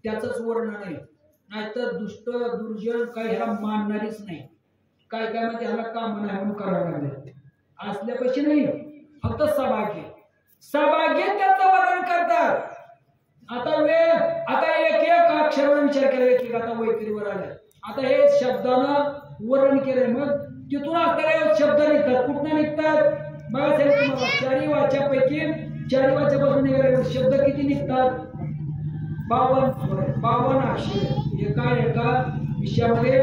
त्याचंच वर्णन आहे. नाहीतर दुष्ट दुर्जन काही ह्याला मानणारीच नाही. काय काय म्हणजे ह्याला काम नाही म्हणून करावं लागले असल्यापाशी नाही. फक्त सौभाग्य सौभाग्य त्याचं वर्णन करतात. आता एक एक अक्षरावर विचार केला. एक आता वैखरीवर आलाय. आता हे शब्दानं वर्णन केलंय. मग तिथून असणारे शब्द निघतात. कुठनं निघतात बघा साहेब तुम्हाला. चारी वाच्यापैकी चारी वाच्यापासून निघाले शब्द किती निघतात? 52 अक्षर एका विषयामध्ये.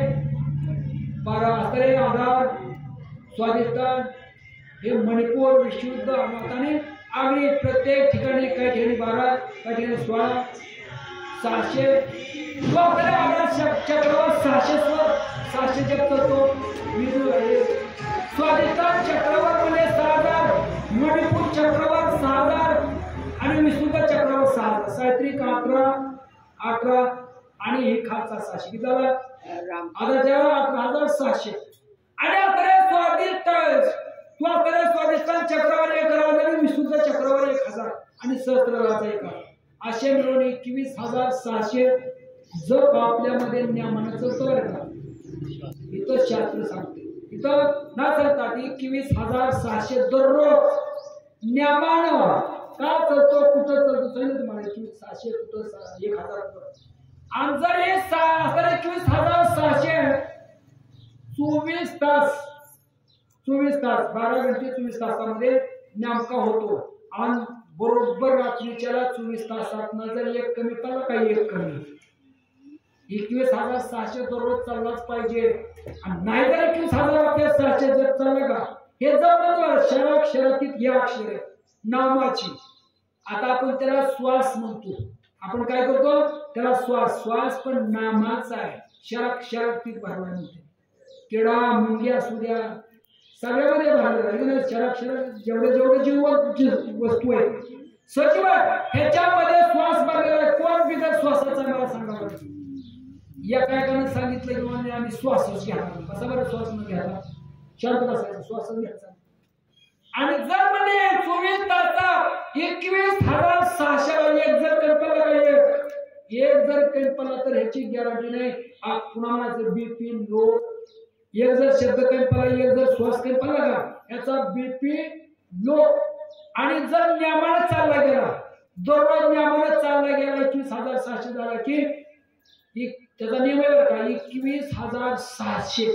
12 असणारे आधार स्वादिष्टान हे मणिपूर विशुद्ध अनाथाने आगळी. प्रत्येक ठिकाणी काही ठिकाणी 12 काही ठिकाणी 16 600 चक्रावर 600 स्वर 600 जप करतो. स्वादिष्टान चक्रावर म्हणजे 6000, मणिपूर चक्रावर 6000 आणि विशुद्ध चक्रावर 6000. सायत्रिक 18 आणि हे खालचा 600 किती झाला? आता 18600. आणि आता स्वादिष्टान चक्रावर 1000 आणि विशुद्ध चक्रावर 1000 आणि सहस्त्राचा 1000 असे मिळून 21600 जप आपल्यामध्ये नियमानं चलतो बरं का. इथं शास्त्र सांगते. इथं ना चालतात 21600 दररोज नियमानं का चलतो कुठं चलतो सांगितलं तुम्हाला. 21600 कुठं 1000 आणि जर हे 21600 24 तास 12 घंटे 24 तासामध्ये नेमका होतो. आणि बरोबर रात्रीच्याला 24 तासात जर एक कमी पडला काही एक कमी 21600 दररोज चाललाच पाहिजे. आणि नाही तर 21600 जर चाललं का हे जर शराक्षरातीत हे अक्षर नामाची. आता आपण त्याला श्वास म्हणतो. आपण काय करतो त्याला श्वास पण नामाचा आहे. शराक्षरातीत भरला म्हणते. किडा मुंगी असू द्या सगळ्यामध्ये भरलेला. शराक्षर जेवढे जीव वस्तू आहेत सजीव ह्याच्यामध्ये श्वास भरलेला आहे. कोण बिगर श्वासाचा मला सांगा. एकाने सांगितलं की आम्ही श्वासच घ्या. कसा बरं श्वास न घ्यायला शांत बसायचा श्वासच घ्यायचा. आणि जर म्हणजे 24 तासात 21600 एक जर कल्पना तर ह्याची गॅरंटी नाही. पुन्हा म्हणायचं बीपी लो. एक जर शब्द कल्पना एक जर श्वास कल्पना का याचा बीपी लो. आणि जर नियमानं चालला गेला दररोज नियमानं चालला गेला 21600 झाला की त्याचा नियम आहे का 21600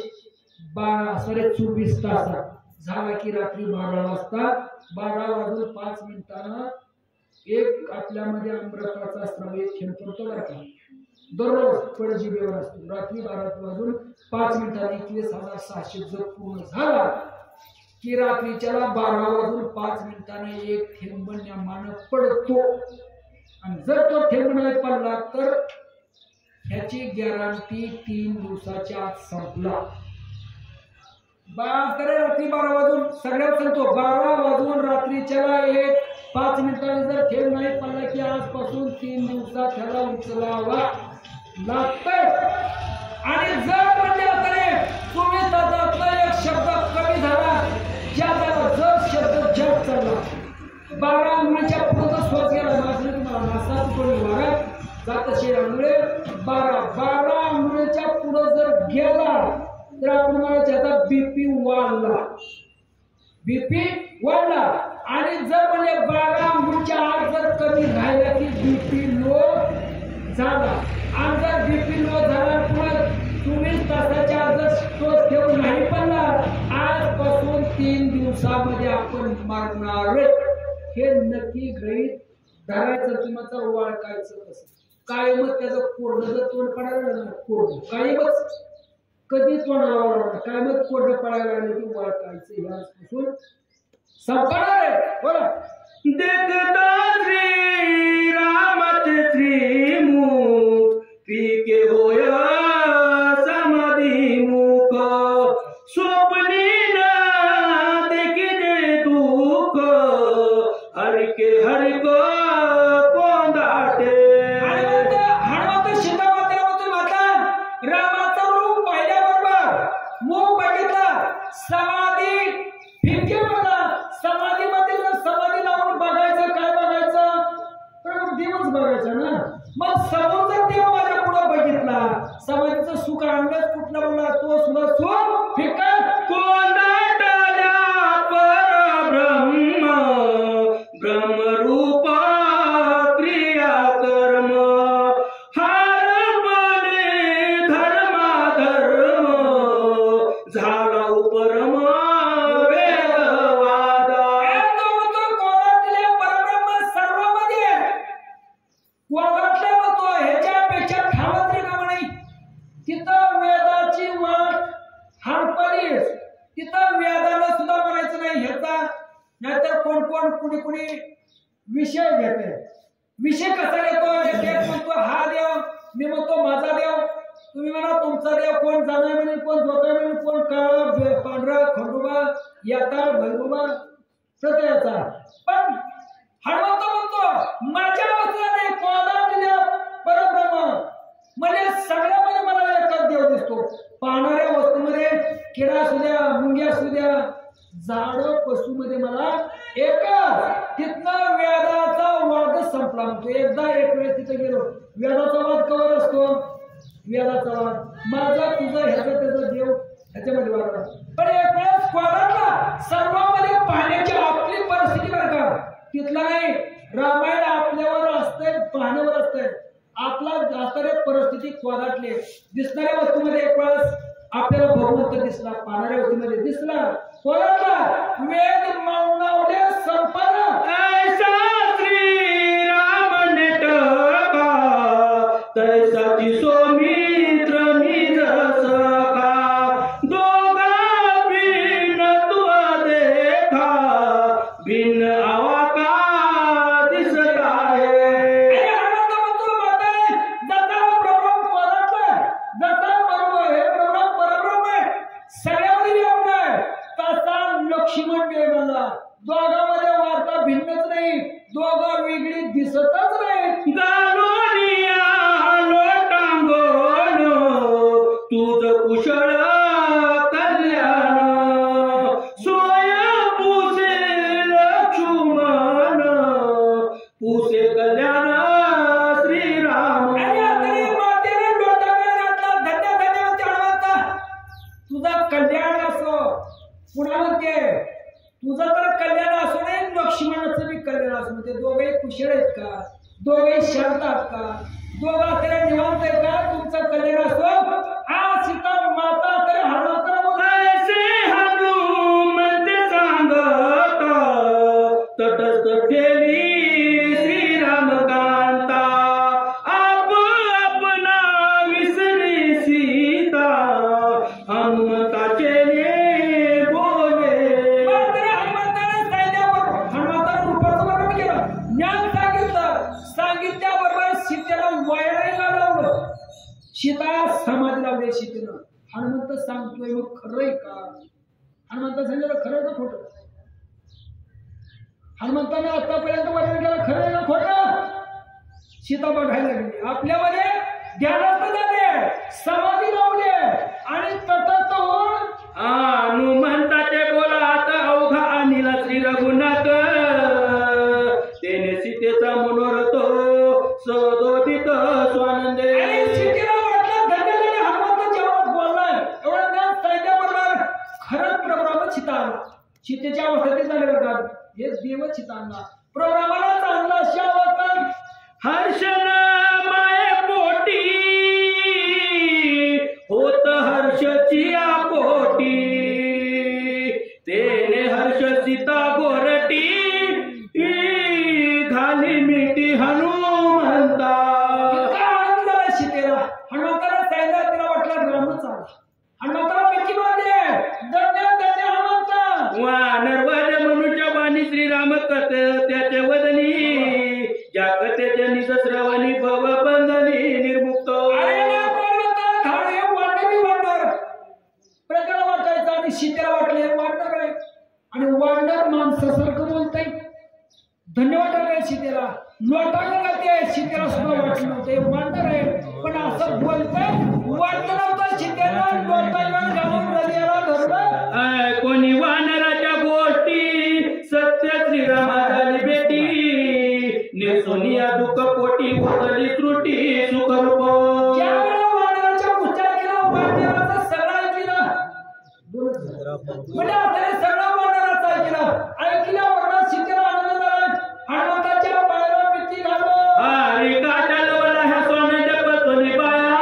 24 तासात झाला की रात्री 12 वाजता 12 वाजून 5 मिनिटानं एक आपल्यामध्ये अमृताचा स्राव एक थेंब पडतो बरं का. दररोज पडजिबेवर असतो. रात्री 12 वाजून 5 मिनिटांनी 21600 जर पूर्ण झाला की रात्रीच्याला 12 वाजून 5 मिनिटांनी एक थेंब नियमानं पडतो. आणि जर तो थेंब नाही पडला तर ह्याची गॅरंटी 3 दिवसाच्या आत संपला. बस तरी रात्री 12 वाजून सगळ्यात सांगतो 12 वाजून रात्रीच्याला 1-5 मिनिटांनी जर ठेव नाही पडला की आजपासून 3 दिवसात ह्याला उचलावा लागतंय. आणि जर म्हणजे तरी तुम्ही त्यातला एक शब्द कमी झाला ज्याचा जर शब्द जास्त चालला 12 अंगुळीच्या पुढे जर श्वास गेला मात्र तुम्हाला नासात कोणी वागत जात असेल अंगुळे 12 अंगुळीच्या पुढे जर गेला तर आपण मला त्याचा बीपी वाढला आणि जर म्हणजे 12 अंगुळीच्या आत जर कमी राहिला की बीपी लो झाला आणि जर बीपी लो झाला पुन्हा 24 तासाच्या आत जर तो ठेवून नाही पडला आजपासून 3 दिवसामध्ये आपण मारणार हे नक्की गृहीत धरायचं. तुम्हाला ओळखायचं कसं कायमच त्याचं कोरडं जर तोंड पडायला लागलं कोरडं कायमच कधी तोंडाला कायमच कोरडं पडायला लागलं की ओळखायचं यापासून संपणार आहे. बोला देखता श्री रामाचे श्रीमुखी के होय समाधी मुख स्वप्नी न देखिजे दुःख हरिके हरिक कोंदाटे. हनुमंत सीतामातेला म्हणतो माता रामाचं रूप पाहिल्याबरोबर मुख बघितला समाधी फिरके बघा समाधीमध्ये जर समाधी लावून बघायचं काय बघायचं तर मग देवच बघायचा ना. मग समोर जर देव माझ्या पुढे बघितला समाधीचं सुख अंगच कुठला बोला तो सुद्धा सुख फिका कोंदाटल्या परब्रह्म ब्रह्मरूप क्रिया कर्म हरपले धर्माधर्म झाला उपरम वेदवादा. कोणातल्या परब्रह्म सर्वांमध्ये कोणातल्या म्हणतो ह्याच्यापेक्षा ठावत रे का म्हणे तिथं वेदाची वाट हरपलीस तिथं वेदाला सुद्धा म्हणायचं नाही ह्याचा नाहीतर कोण कुणी विषय घेते. विषय कसा घेतो एक म्हणतो हा देव मी म्हणतो माझा देव तुम्ही म्हणा तुमचा देव कोण जाणार म्हणेल कोण जोका म्हणेल कोण काळा पांढरा खंडोबा याता भैरोबा सत्याचा. पण हनुमंत म्हणतो माझ्या वचनाने कोणातल्या परब्रह्म म्हणजे सगळ्यामध्ये मला एकच देव दिसतो. पाहणाऱ्या वस्तूमध्ये किडा असू द्या मुंग्या असू द्या झाड पशुमध्ये मला एकच. तिथनं वेदाचा वाद संपला म्हणतो. एकदा एक वेळेस तिथे गेलो वेदाचा वाद कवर असतो वेदाचा वाद माझा तुझा ह्याचा त्याचा देव ह्याच्यामध्ये वाद. पण एक वेळेस कोणाला सर्वांमध्ये पाहण्याची आपली परिस्थिती बरं का तिथला नाही. रामायण आपल्यावर असतंय पाहण्यावर असतंय. आपला जास्त परिस्थिती कोणातले दिसणाऱ्या वस्तूमध्ये एक वेळेस आपल्याला भगवंत दिसला पाहणाऱ्या वस्तूमध्ये दिसला कोणाला वेद मौनावले संपन्न ऐसा श्री राम नेटका तैसाची सोमित्र निज सखा दोघा भिन्न तुवा देखा भिन्न आवाका दिसत आहे. लक्ष्मण देवाला दोघांमध्ये वार्ता भिन्नच नाही दोघं वेगळी दिसतच नाही. गालोनिया लोटांगण तुझ कुशळ कल्याण सोय पुसे लक्ष्मण पुसे कल्याण श्रीराम. तुझा कल्याण असो पुन्हा म्हणते तुझं तर कल्याण असो नाही लक्ष्मणाचं बी कल्याण असो म्हणते. दोघे कुशल आहेत का दोघे शांत आहेत का दोघा तरी निवांत आहेत का तुमचं कल्याण असो. आज सीता माता तरी हनुमंत हनुमंत सांगत तटस्थ ठेली श्रीराम कांता आपला विसरी सीता हनुमंताचे सांगितल्याबरोबर सीतेला वैरायला लावलं सीता समाधी लावली सीतेनं. हनुमंत सांगतोय मग खरंय का? हनुमंत सांगितलं खरंय का खोटं? हनुमंताने आतापर्यंत वर्णन केलं खरंय का खोटं? सीता बघायला लागली, आपल्यामध्ये ध्यानात जाते, समाधी लावली आणि तटस्थ होऊन हनुमंताचे बोला आता अवघा आणला श्री रघुनाथ, तेने सीतेचा मनोरथ सदोदित स्वानंदे. सीतेला वाटलं धन्य धन्य हनुमंत जेव्हा बोललाय एवढं ज्ञान सैन्याबरोबर खरंच प्रभुराम सीता आला. सीतेच्या अवस्थेत झाले बघा, हे देव सीता आणला, प्रभुरामाला चांगला अशी अवस्था. हर्षण माये पोटी होत हर्षची पोटी, तेने हर्ष सीता गोरटी घाली मिठी हनुमंता. इतका आनंद झाला सीतेला. हनुमंताला सांगितलं, तिला वाटलं रामच आला. हनुमंताला मिठी मारली, धन्य धन्य हनुमंत. वानर वद मनुष्य वाणी श्रीराम कथ त्याचे वदनी, ज्या कथेचे निज श्रवणी भव बंधनी निर्मुक्त. प्रजाला वाटायचं आणि सीतेला वाटले वाटणार आहे, आणि वाटणार माणसासारखं बोलताय, धन्य वाटत आहे सीतेला. लोटांना जाते सीतेला सुद्धा वाटलं नव्हतं हे वाटणार आहे, पण असं बोलताय वाटलं नव्हतं सीतेला. लोटांना घालून हृदयाला धरलं. कोणी वानराच्या गोष्टी सत्य श्रीरामा झाली बेटी, निर्सोनिया दुःख पोटी उतरली त्रुटी सुखरूप. ज्यावेळेला वानराच्या उच्चार केला, वानराचा सगळा ऐकलं, म्हणजे आता सगळं वानराचा ऐकल्यावर सीतेला आनंद झाला. हनुमंताच्या पायाला मिठी घालून अरे काच्या लवला ह्या सोन्याच्या पसोनी बाया,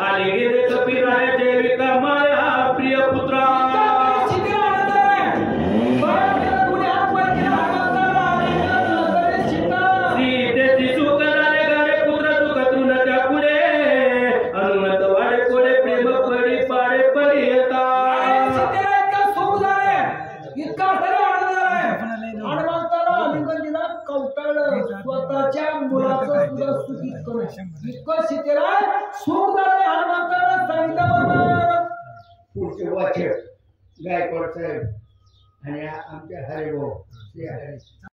आले गेले कपिरायाचे विका माया प्रिय पुत्रा. सीतेला आनंद आहे. बरं पुढे हात वर केला हनुमंताला, आणि सीता सीतेची सुख झाले गारे पुत्र सुख तृण त्या पुढे, हनुमंत वाडे कोडे प्रेम पडी पाडे पडी येता. सीतेला इतकं सुख झालंय, इतका आनंद झालाय. हनुमंताला आलिंगन दिला, कवटाळलं. स्वतःच्या मुलाचं सुद्धा सुख इतकं नाही, इतकं सीतेला सुख झालंय. हनुमंताला सांगितलं पुढचे वाचक गायकवाड साहेब आणि आमचे हरिभाऊ.